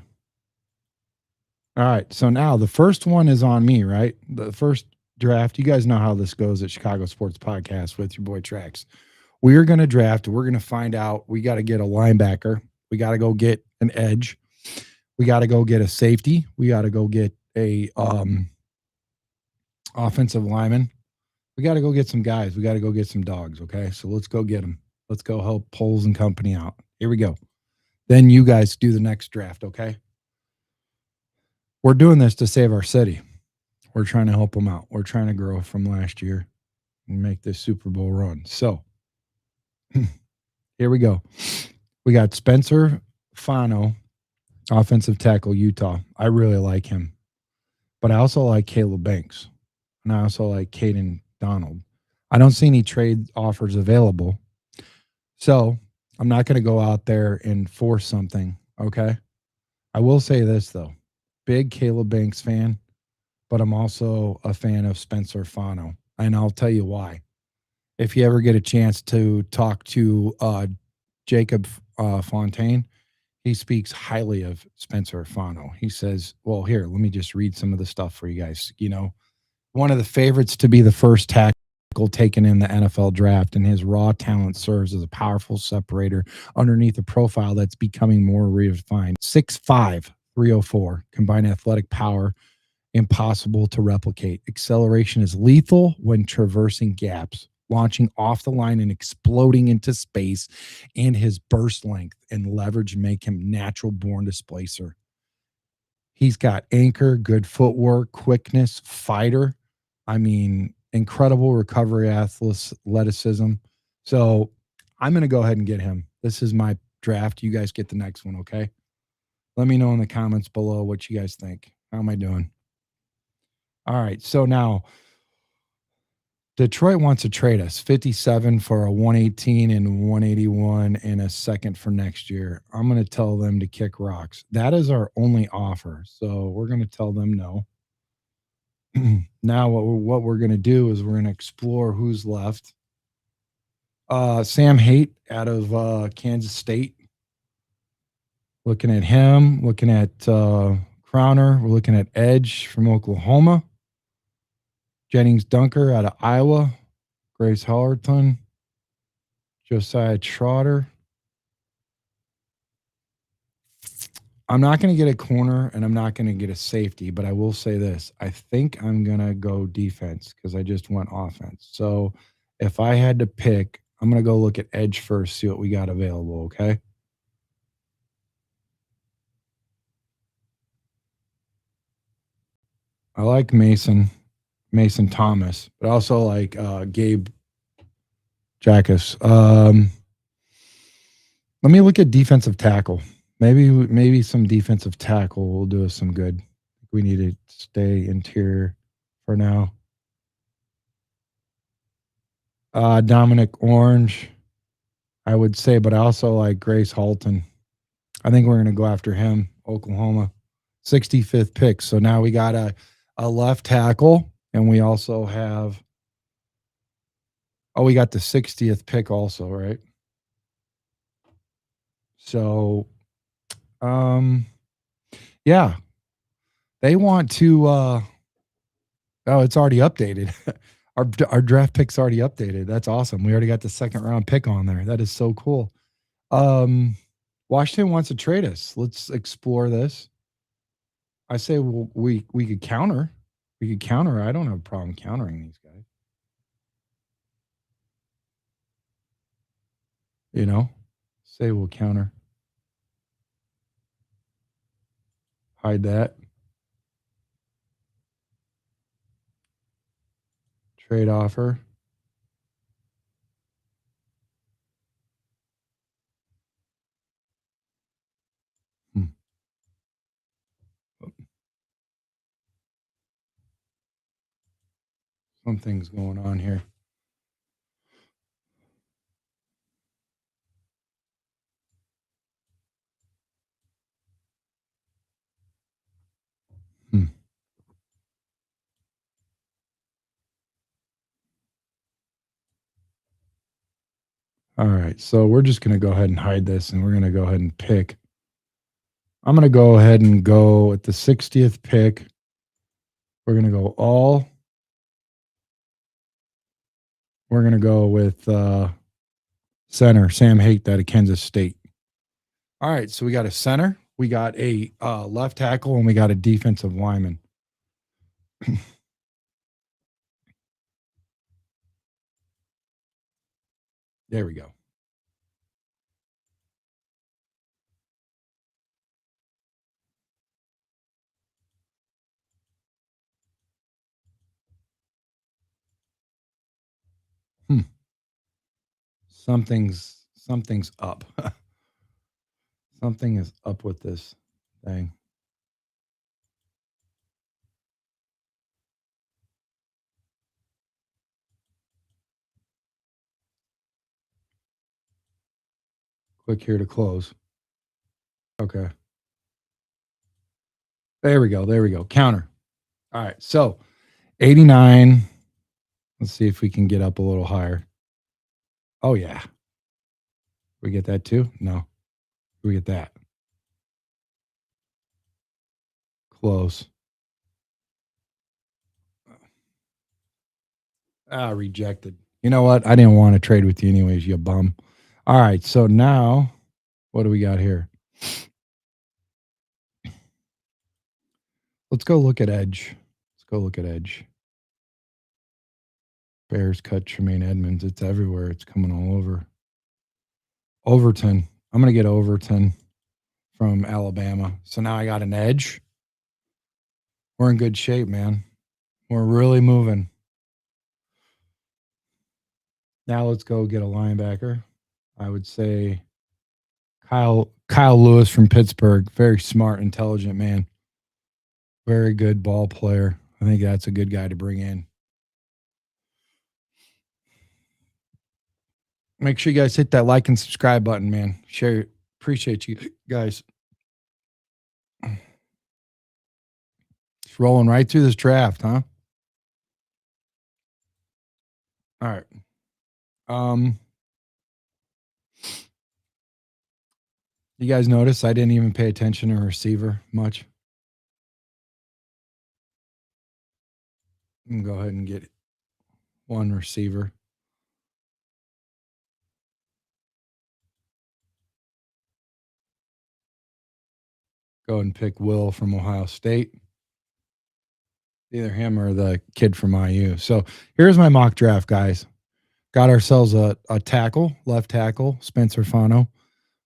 [SPEAKER 1] All right. So now the first one is on me, right? The first draft. You guys know how this goes at Chicago Sports Podcast with your boy Trax. We are going to draft. We're going to find out. We got to get a linebacker. We got to go get an edge. We got to go get a safety. We got to go get a offensive lineman. We got to go get some guys. We got to go get some dogs. Okay. So let's go get them. Let's go help Poles and company out. Here we go. Then you guys do the next draft. Okay. We're doing this to save our city. We're trying to help them out. We're trying to grow from last year and make this Super Bowl run. So here we go. We got Spencer Fano, offensive tackle, Utah. I really like him. But I also like Caleb Banks. And I also like Caden Donald. I don't see any trade offers available. So I'm not going to go out there and force something. Okay. I will say this, though. Big Caleb Banks fan, but I'm also a fan of Spencer Fano. And I'll tell you why. If you ever get a chance to talk to Jacob Fontaine, he speaks highly of Spencer Fano. He says, well, here, let me just read some of the stuff for you guys. You know, one of the favorites to be the first tackle taken in the NFL draft, and his raw talent serves as a powerful separator underneath a profile that's becoming more refined. 6'5", 304, combined athletic power, impossible to replicate. Acceleration is lethal when traversing gaps, launching off the line and exploding into space, and his burst length and leverage make him natural born displacer. He's got anchor, good footwork, quickness, fighter. I mean, incredible recovery athleticism. So I'm going to go ahead and get him. This is my draft. You guys get the next one, okay? Let me know in the comments below what you guys think. How am I doing? All right. So now Detroit wants to trade us 57 for a 118 and 181 and a second for next year. I'm going to tell them to kick rocks. That is our only offer. So we're going to tell them no. Now what we're going to do is we're going to explore who's left. Sam Hiatt out of Kansas State. Looking at him, looking at Crowner. We're looking at Edge from Oklahoma. Jennings Dunker out of Iowa. Grace Hallerton. Josiah Trotter. I'm not going to get a corner and I'm not going to get a safety, but I will say this. I think I'm going to go defense because I just went offense. So if I had to pick, I'm going to go look at edge first, see what we got available, okay? I like Mason Thomas, but also like Gabe Jackus. Let me look at defensive tackle. Maybe some defensive tackle will do us some good. We need to stay interior for now. Dominic Orange, I would say, but I also like Grace Halton. I think we're going to go after him, Oklahoma. 65th pick. So now we got a left tackle, and we also have we got the 60th pick also, right? So yeah. They want to it's already updated. Our draft pick's already updated. That's awesome. We already got the second round pick on there. That is so cool. Washington wants to trade us. Let's explore this. I say we could counter. We could counter. I don't have a problem countering these guys. You know, say we'll counter. Hide that. Trade offer. Something's going on here. All right. So we're just going to go ahead and hide this, and we're going to go ahead and pick. I'm going to go ahead and go at the 60th pick. We're going to go all. We're going to go with center, Sam Hiatt out of Kansas State. All right, so we got a center, we got a left tackle, and we got a defensive lineman. There we go. Something's up. Something is up with this thing. Click here to close. Okay. There we go. There we go. Counter. All right. So 89. Let's see if we can get up a little higher. Oh, yeah. We get that too? No. We get that. Close. Rejected. You know what? I didn't want to trade with you anyways, you bum. All right. So now, what do we got here? Let's go look at edge. Bears cut Tremaine Edmonds. It's everywhere. It's coming all over. Overton. I'm going to get Overton from Alabama. So now I got an edge. We're in good shape, man. We're really moving. Now let's go get a linebacker. I would say Kyle Lewis from Pittsburgh. Very smart, intelligent man. Very good ball player. I think that's a good guy to bring in. Make sure you guys hit that like and subscribe button, man. Share. Appreciate you guys. It's rolling right through this draft, huh? All right. You guys notice I didn't even pay attention to receiver much. I'm gonna go ahead and get one receiver. Go ahead and pick Will from Ohio State. Either him or the kid from IU. So here's my mock draft, guys. Got ourselves a tackle, left tackle, Spencer Fano.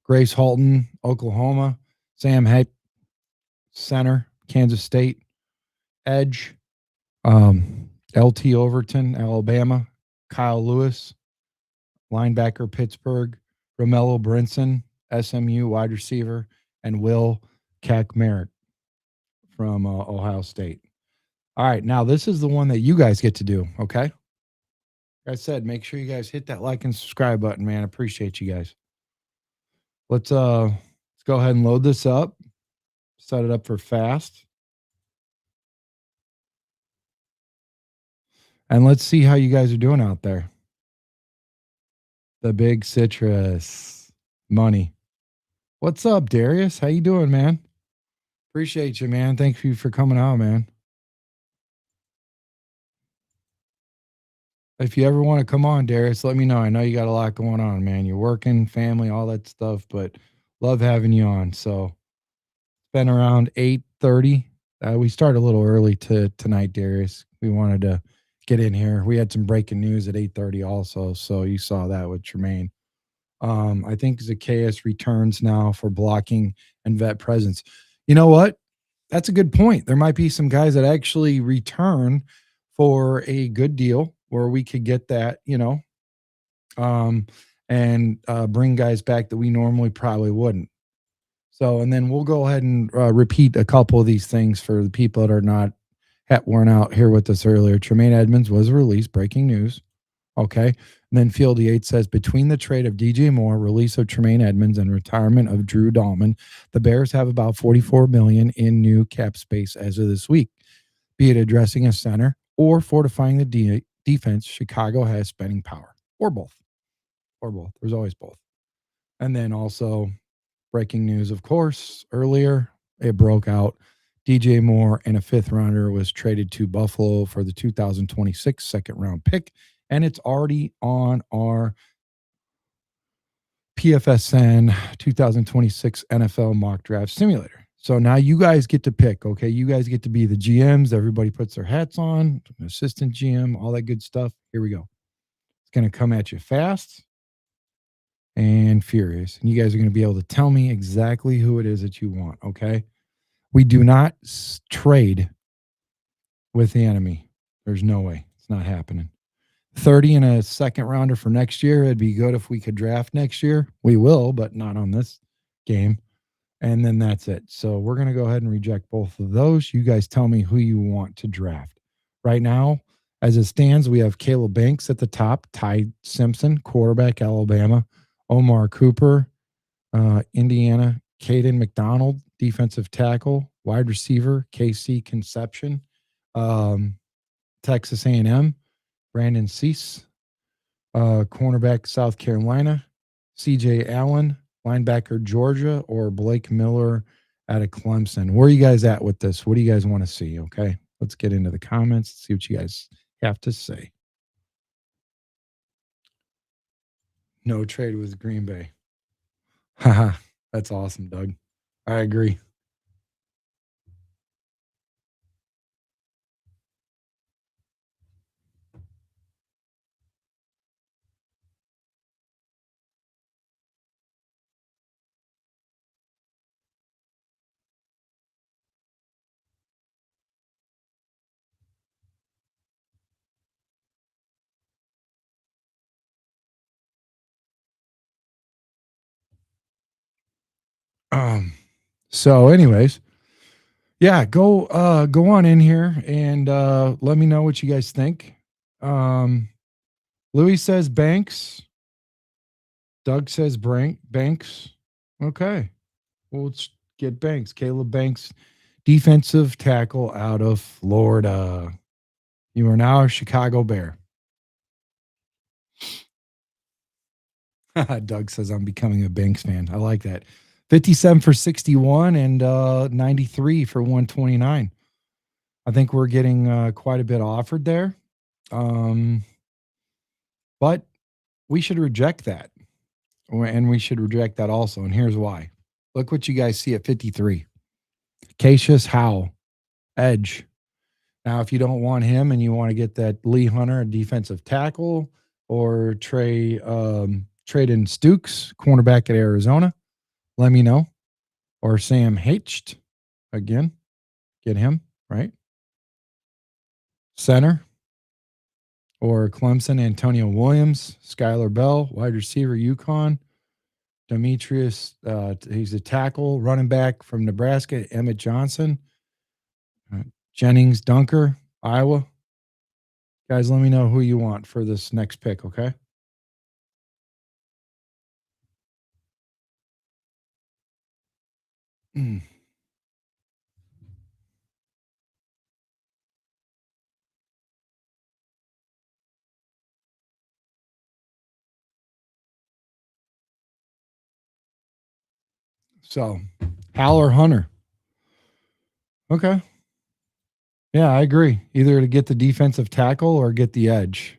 [SPEAKER 1] Grace Halton, Oklahoma. Sam Hiatt, center, Kansas State. Edge, LT Overton, Alabama. Kyle Lewis, linebacker, Pittsburgh. Romello Brinson, SMU, wide receiver. And Will Kaczmarek from Ohio State. All right, now this is the one that you guys get to do, okay? Like I said, make sure you guys hit that like and subscribe button, man. Appreciate you guys. Let's go ahead and load this up. Set it up for fast. And let's see how you guys are doing out there. The big citrus money. What's up, Darius? How you doing, man? Appreciate you, man. Thank you for coming out, man. If you ever want to come on, Darius, let me know. I know you got a lot going on, man. You're working, family, all that stuff, but love having you on. So it's been around 8:30. We started a little early tonight, Darius. We wanted to get in here. We had some breaking news at 8:30 also, so you saw that with Tremaine. I think Zacchaeus returns now for blocking and vet presence. You know what? That's a good point. There might be some guys that actually return for a good deal where we could get that, and bring guys back that we normally probably wouldn't. So, and then we'll go ahead and repeat a couple of these things for the people that weren't out here with us earlier. Tremaine Edmonds was released, breaking news. Okay. And then Field Yates says, between the trade of DJ Moore, release of Tremaine Edmonds, and retirement of Drew Dahlman, the Bears have about $44 million in new cap space as of this week. Be it addressing a center or fortifying the defense, Chicago has spending power, or both. There's always both. And then also breaking news, of course, earlier. It broke out. DJ Moore and a fifth rounder was traded to Buffalo for the 2026 second round pick. And it's already on our PFSN 2026 NFL mock draft simulator. So now you guys get to pick, okay? You guys get to be the GMs. Everybody puts their hats on, assistant GM, all that good stuff. Here we go. It's going to come at you fast and furious. And you guys are going to be able to tell me exactly who it is that you want, okay? We do not trade with the enemy. There's no way. It's not happening. 30 and a second rounder for next year. It'd be good if we could draft next year. We will, but not on this game. And then that's it. So we're going to go ahead and reject both of those. You guys tell me who you want to draft. Right now, as it stands, we have Caleb Banks at the top, Ty Simpson, quarterback, Alabama, Omar Cooper, Indiana, Caden McDonald, defensive tackle, wide receiver, KC Conception, Texas A&M, Brandon Cease, cornerback, South Carolina, CJ Allen, linebacker, Georgia, or Blake Miller out of Clemson. Where are you guys at with this? What do you guys want to see? Okay, let's get into the comments, see what you guys have to say. No trade with Green Bay. Haha, that's awesome, Doug. I agree. So anyways, yeah, go on in here and let me know what you guys think. Louis says Banks. Doug says Banks. Okay. Well, let's get Banks. Caleb Banks, defensive tackle out of Florida. You are now a Chicago Bear. Doug says I'm becoming a Banks fan. I like that. 57 for 61 and 93 for 129. I think we're getting quite a bit offered there. But we should reject that. And we should reject that also. And here's why. Look what you guys see at 53. Cassius Howe, edge. Now, if you don't want him and you want to get that Lee Hunter, a defensive tackle, or trade in Stukes, cornerback at Arizona, let me know. Or Sam Hacht, again, get him, right? Center. Or Clemson, Antonio Williams, Skylar Bell, wide receiver, UConn. Demetrius, he's a tackle, running back from Nebraska, Emmett Johnson. Jennings Dunker, Iowa. Guys, let me know who you want for this next pick, okay? So, Hal or Hunter? Okay. Yeah, I agree. Either to get the defensive tackle or get the edge.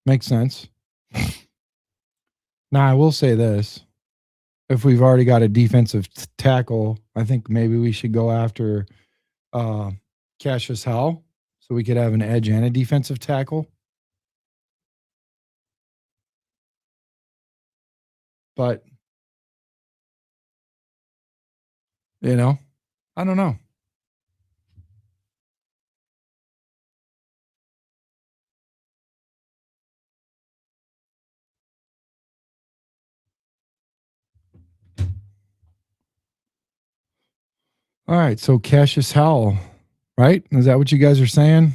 [SPEAKER 1] Makes sense. Now, I will say this. If we've already got a defensive tackle, I think maybe we should go after Cassius Howell so we could have an edge and a defensive tackle. But, I don't know. All right, so Cassius Howell, right? Is that what you guys are saying?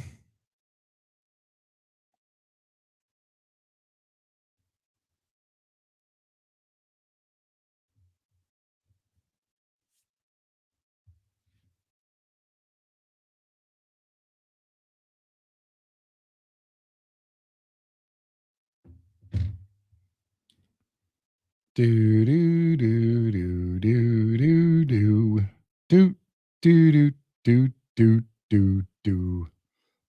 [SPEAKER 1] Do do do do Do do do do do.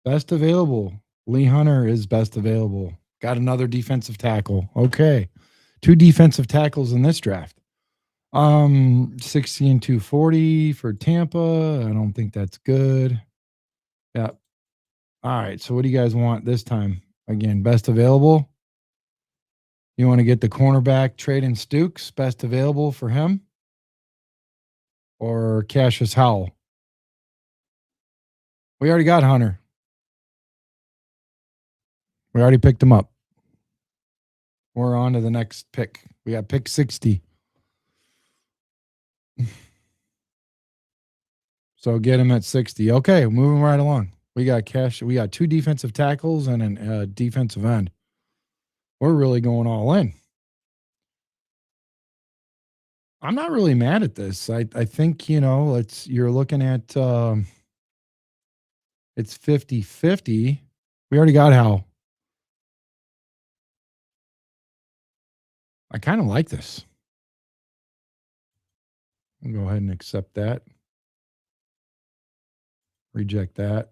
[SPEAKER 1] Best available. Lee Hunter is best available. Got another defensive tackle. Okay. 2 defensive tackles in this draft. 60 and 240 for Tampa. I don't think that's good. Yeah. All right. So what do you guys want this time? Again, best available. You want to get the cornerback Traden Stukes, best available for him? Or Cassius Howell? We already got Hunter. We already picked him up. We're on to the next pick. We got pick 60. So get him at 60. Okay, moving right along. We got 2 defensive tackles and a defensive end. We're really going all in. I'm not really mad at this. I think, you're looking at it's 50-50. We already got Hal. I kind of like this. I'll go ahead and accept that. Reject that.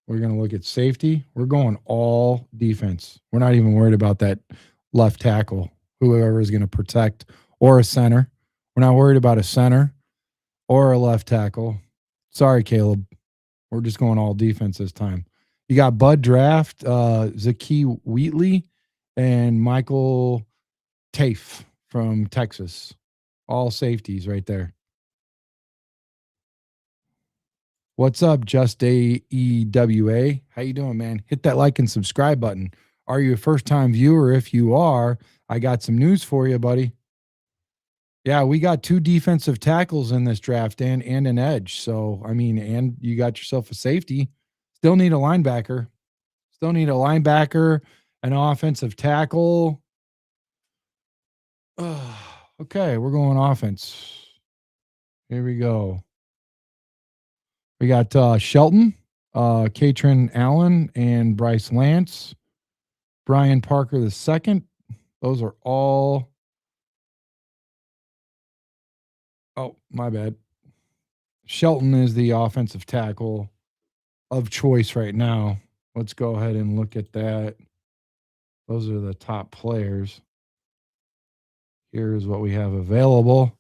[SPEAKER 1] We're going to look at safety. We're going all defense. We're not even worried about that left tackle, whoever is going to protect, or a center. We're not worried about a center or a left tackle. Sorry, Caleb. We're just going all defense this time. You got Bud Draft, Zaki Wheatley, and Michael Tafe from Texas. All safeties right there. What's up, Just AEWA? How you doing, man? Hit that like and subscribe button. Are you a first-time viewer? If you are, I got some news for you, buddy. Yeah, we got 2 defensive tackles in this draft and an edge. So, and you got yourself a safety. Still need a linebacker. An offensive tackle. Okay, we're going offense. Here we go. We got Shelton, Katrin Allen, and Bryce Lance. Brian Parker II. Those are all. Oh, my bad. Shelton is the offensive tackle of choice right now. Let's go ahead and look at that. Those are the top players. Here's what we have available.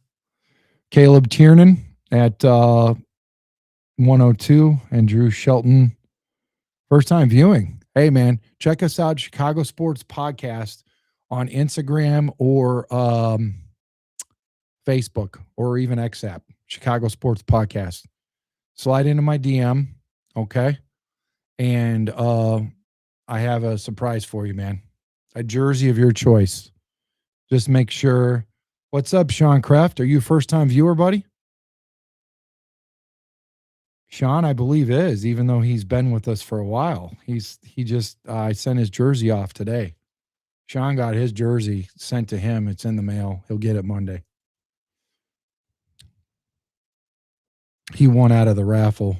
[SPEAKER 1] Caleb Tiernan at 102 and Drew Shelton. First time viewing. Hey, man, check us out, Chicago Sports Podcast on Instagram or Facebook or even XApp, Chicago Sports Podcast. Slide into my DM, okay? And I have a surprise for you, man. A jersey of your choice. Just make sure. What's up, Sean Kraft? Are you a first-time viewer, buddy? Sean, I believe is, even though he's been with us for a while. I sent his jersey off today. Sean got his jersey sent to him. It's in the mail. He'll get it Monday. He won out of the raffle.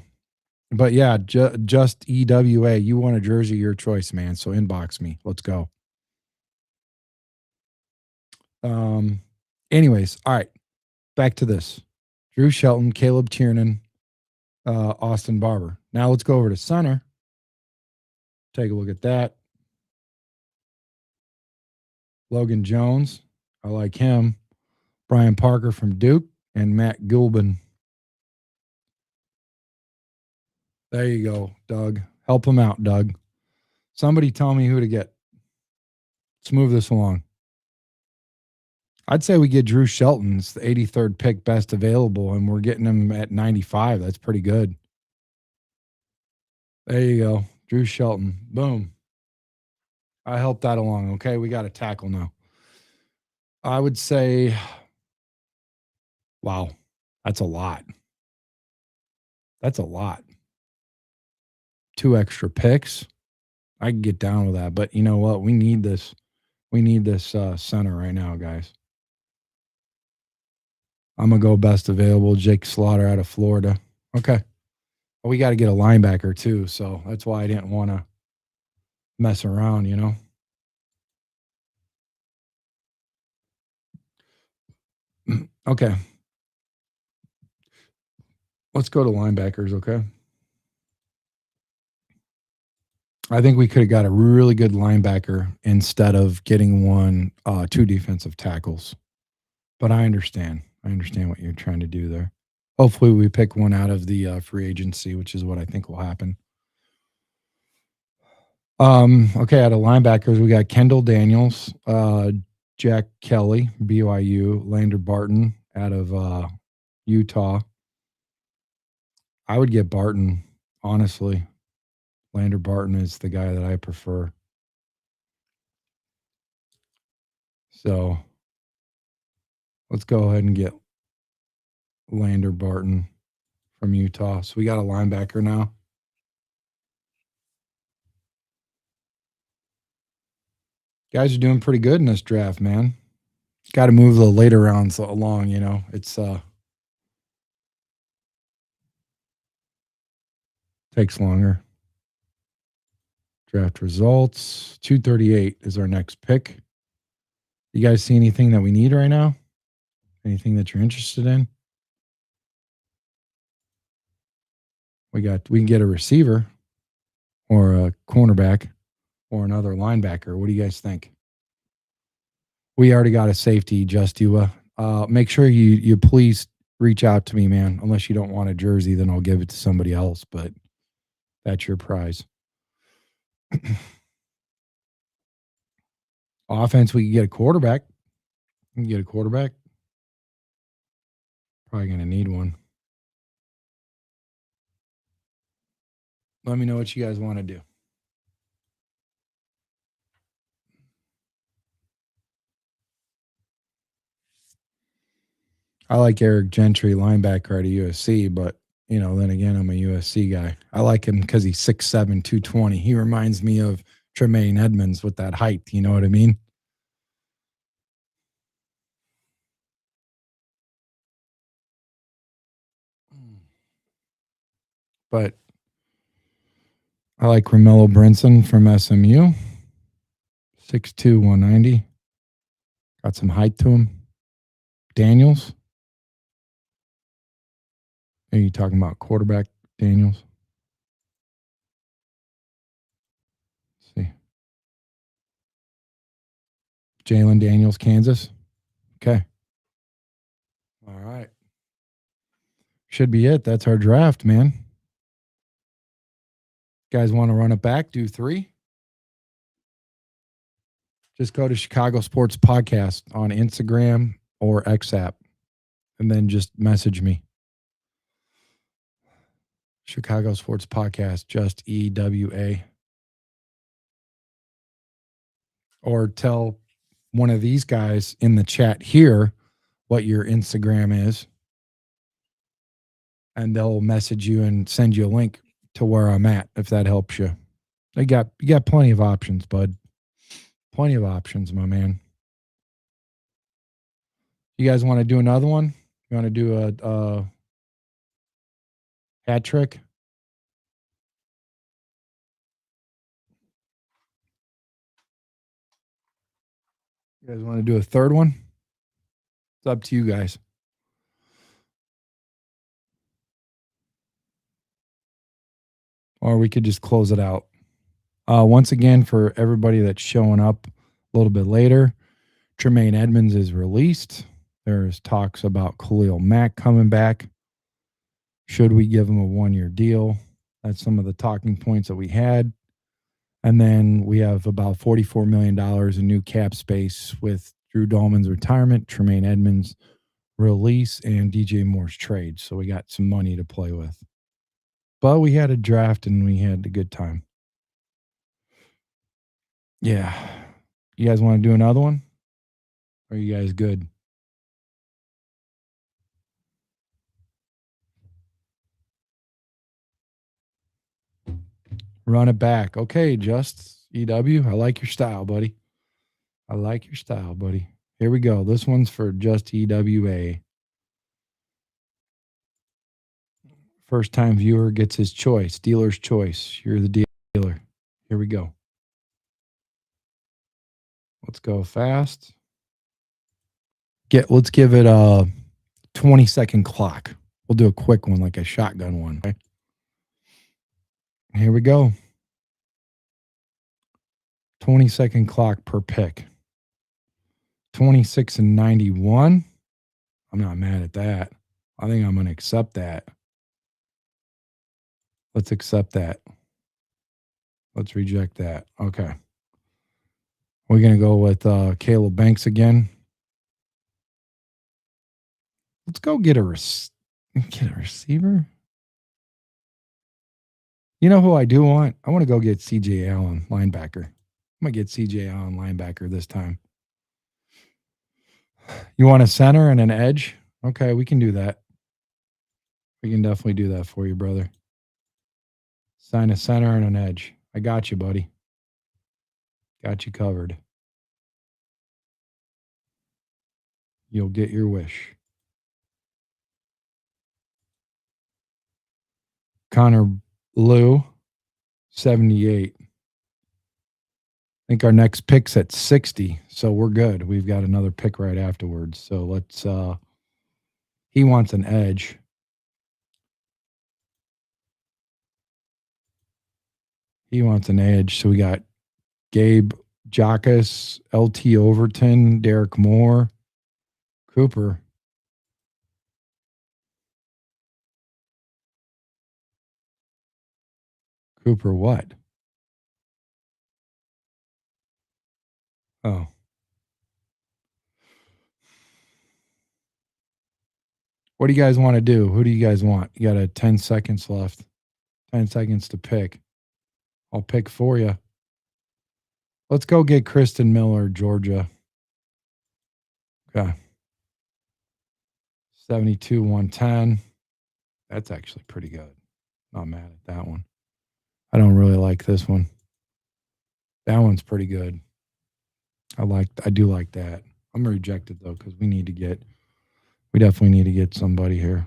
[SPEAKER 1] But yeah, just EWA. You want a jersey, your choice, man. So inbox me. Let's go. Anyways, all right. Back to this. Drew Shelton, Caleb Tiernan, Austin Barber. Now let's go over to center. Take a look at that. Logan Jones. I like him. Brian Parker from Duke and Matt Gilbin. There you go, Doug. Help him out, Doug. Somebody tell me who to get. Let's move this along. I'd say we get Drew Shelton's the 83rd pick, best available, and we're getting him at 95. That's pretty good. There you go. Drew Shelton. Boom. I helped that along. Okay, we got a tackle now. I would say, wow, that's a lot. That's a lot. 2 extra picks. I can get down with that, but you know what? We need this. We need this center right now, guys. I'm going to go best available. Jake Slaughter out of Florida. Okay. We got to get a linebacker too, so that's why I didn't want to mess around, you know. Okay. Let's go to linebackers, okay? I think we could have got a really good linebacker instead of getting two defensive tackles. But I understand. I understand what you're trying to do there. Hopefully, we pick one out of the free agency, which is what I think will happen. Okay, out of linebackers, we got Kendall Daniels, Jack Kelly, BYU, Lander Barton out of Utah. I would get Barton, honestly. Lander Barton is the guy that I prefer. So let's go ahead and get Lander Barton from Utah. So we got a linebacker now. Guys are doing pretty good in this draft, man. Got to move the later rounds along, you know. It's takes longer. Draft results. 238 is our next pick. You guys see anything that we need right now? Anything that you're interested in? We can get a receiver or a cornerback or another linebacker. What do you guys think? We already got a safety, Just Ua. Make sure you please reach out to me, man. Unless you don't want a jersey, then I'll give it to somebody else, but that's your prize. Offense, we can get a quarterback. We can get a quarterback. Probably going to need one. Let me know what you guys want to do. I like Eric Gentry, linebacker at USC, but then again, I'm a USC guy. I like him because he's 6'7", 220. He reminds me of Tremaine Edmonds with that height. You know what I mean? But I like Romello Brinson from SMU. 6'2", 190. Got some height to him. Daniels. Are you talking about quarterback Daniels? Let's see. Jalen Daniels, Kansas. Okay. All right. Should be it. That's our draft, man. Guys want to run it back? Do 3? Just go to Chicago Sports Podcast on Instagram or X app, and then just message me. Chicago Sports Podcast, just EWA. Or tell one of these guys in the chat here what your Instagram is, and they'll message you and send you a link to where I'm at, if that helps you. You got plenty of options, bud. Plenty of options, my man. You guys want to do another one? You want to do a hat trick? You guys want to do a third one? It's up to you guys. Or we could just close it out. Once again, for everybody that's showing up a little bit later, Tremaine Edmonds is released. There's talks about Khalil Mack coming back. Should we give him a 1-year deal? That's some of the talking points that we had. And then we have about $44 million in new cap space with Drew Dahlman's retirement, Tremaine Edmonds' release, and DJ Moore's trade. So we got some money to play with. But we had a draft and we had a good time. Yeah. You guys want to do another one? Or are you guys good? Run it back. Okay, just EW. I like your style, buddy. I like your style, buddy. Here we go. This one's for just EWA. First time viewer gets his choice. Dealer's choice. You're the dealer. Here we go. Let's go fast. Let's give it a 20-second clock. We'll do a quick one, like a shotgun one. Okay? Here we go. 20-second clock per pick. 26 and 91. I'm not mad at that. I think I'm going to accept that. Let's accept that. Let's reject that. Okay. We're going to go with Caleb Banks again. Let's go get a receiver. You know who I do want? I want to go get C.J. Allen, linebacker. I'm going to get C.J. Allen, linebacker this time. You want a center and an edge? Okay, we can do that. We can definitely do that for you, brother. Sign a center and an edge. I got you, buddy. Got you covered. You'll get your wish. Connor Lou, 78. I think our next pick's at 60, so we're good. We've got another pick right afterwards. So let's he wants an edge. He wants an edge. So we got Gabe Jacas, LT Overton, Derek Moore, Cooper. Cooper what? Oh. What do you guys want to do? Who do you guys want? You got 10 seconds left. 10 seconds to pick. I'll pick for you. Let's go get Kristen Miller, Georgia. Okay. 72, 110. That's actually pretty good. Not mad at that one. I don't really like this one. That one's pretty good. I do like that. I'm gonna reject it though, because we definitely need to get somebody here.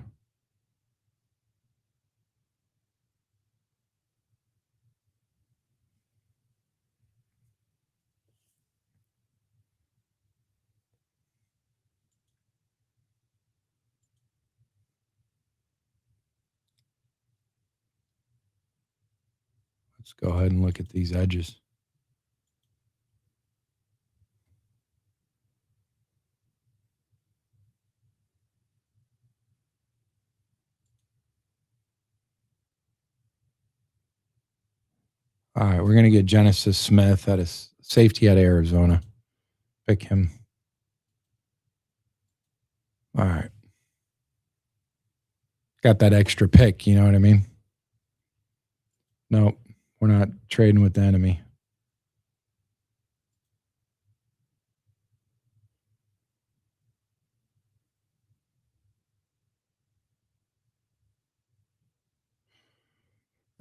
[SPEAKER 1] Let's go ahead and look at these edges. All right, we're going to get Genesis Smith at a safety out of Arizona. Pick him. All right. Got that extra pick, you know what I mean? Nope, we're not trading with the enemy.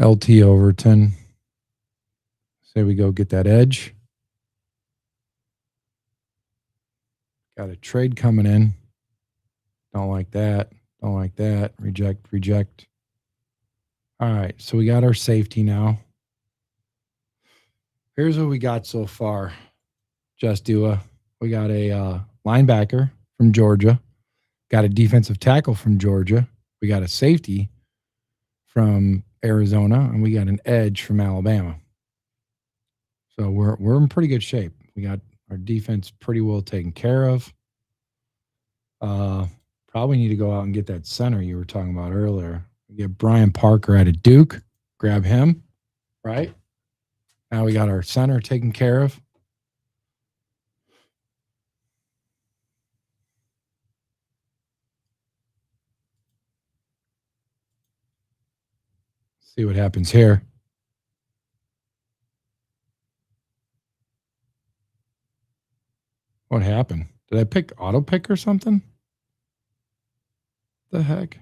[SPEAKER 1] LT Overton. Say we go get that edge. Got a trade coming in. Don't like that. Don't like that. Reject, reject. All right, so we got our safety now. Here's what we got so far. Just we got a linebacker from Georgia. Got a defensive tackle from Georgia. We got a safety from Arizona, and we got an edge from Alabama. So we're in pretty good shape. We got our defense pretty well taken care of. Probably need to go out and get that center you were talking about earlier. We get Brian Parker out of Duke. Grab him, right? Now we got our center taken care of. See what happens here. What happened? Did I pick auto pick or something? The heck?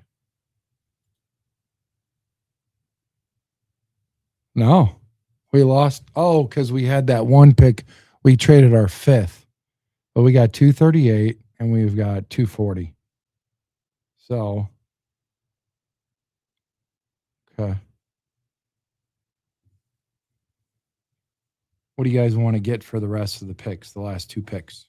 [SPEAKER 1] No. We lost. Oh, because we had that one pick. We traded our fifth. But we got 238 and we've got 240. So, okay. What do you guys want to get for the rest of the picks, the last two picks?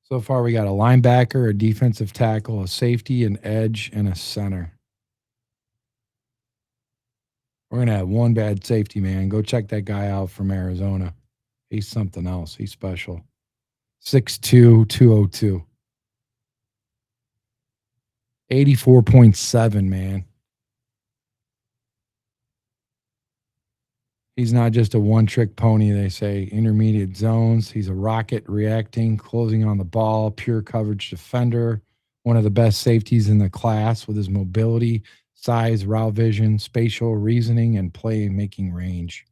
[SPEAKER 1] So far, we got a linebacker, a defensive tackle, a safety, an edge, and a center. We're going to have one bad safety, man. Go check that guy out from Arizona. He's something else. He's special. 6'2", 202. 84.7, man. He's not just a one-trick pony, they say. Intermediate zones. He's a rocket reacting, closing on the ball, pure coverage defender. One of the best safeties in the class with his mobility, size, route vision, spatial reasoning, and play-making range.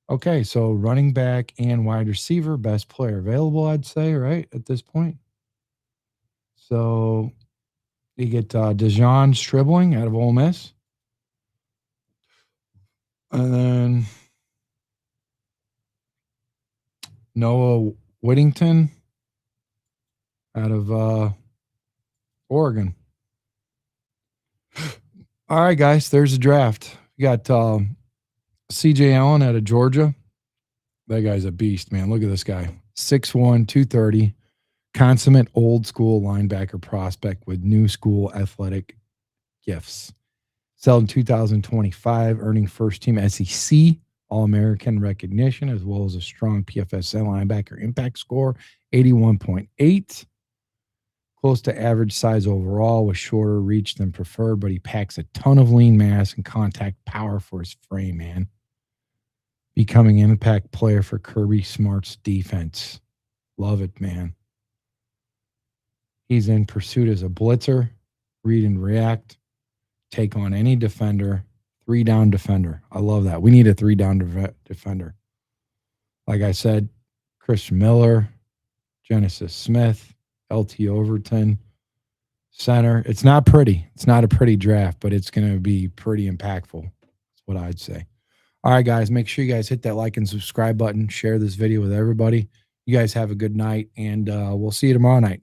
[SPEAKER 1] Okay, so running back and wide receiver, best player available, I'd say, right, at this point. So you get Dejon Stribling out of Ole Miss. And then Noah Whittington out of Oregon. All right, guys, there's a draft. We got CJ Allen out of Georgia. That guy's a beast, man. Look at this guy. 6'1", 230. Consummate old school linebacker prospect with new school athletic gifts. Sold in 2025, earning first team SEC All-American recognition, as well as a strong PFSL linebacker impact score, 81.8. Close to average size overall, with shorter reach than preferred, but he packs a ton of lean mass and contact power for his frame, man. Becoming an impact player for Kirby Smart's defense. Love it, man. He's in pursuit as a blitzer, read and react, take on any defender, 3-down defender. I love that. We need a 3-down defender. Like I said, Christian Miller, Genesis Smith, LT Overton, center. It's not pretty. It's not a pretty draft, but it's going to be pretty impactful. That's what I'd say. All right, guys, make sure you guys hit that like and subscribe button. Share this video with everybody. You guys have a good night, and we'll see you tomorrow night.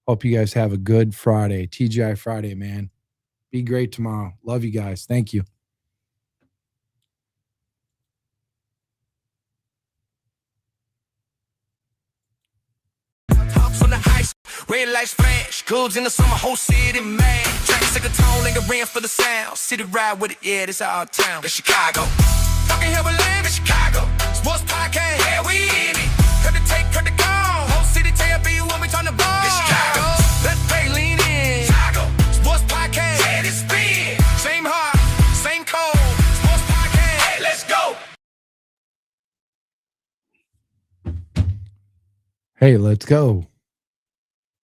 [SPEAKER 1] Hope you guys have a good Friday. TGI Friday, man. Be great tomorrow. Love you guys. Thank you.
[SPEAKER 2] Red lights flash, goods in the summer, whole city mad. Track sick of tone, lingering for the sound. City ride with it, yeah, this our town. It's Chicago. Fucking here, but live in Chicago. Sports podcast, yeah, we in it. Cut the take, cut the gone. Whole city tell me when we turn the ball. It's Chicago. Let's play, lean in. Chicago. Sports podcast, yeah, this spin. Same heart, same cold. Sports podcast, hey, let's go.
[SPEAKER 1] Hey, let's go.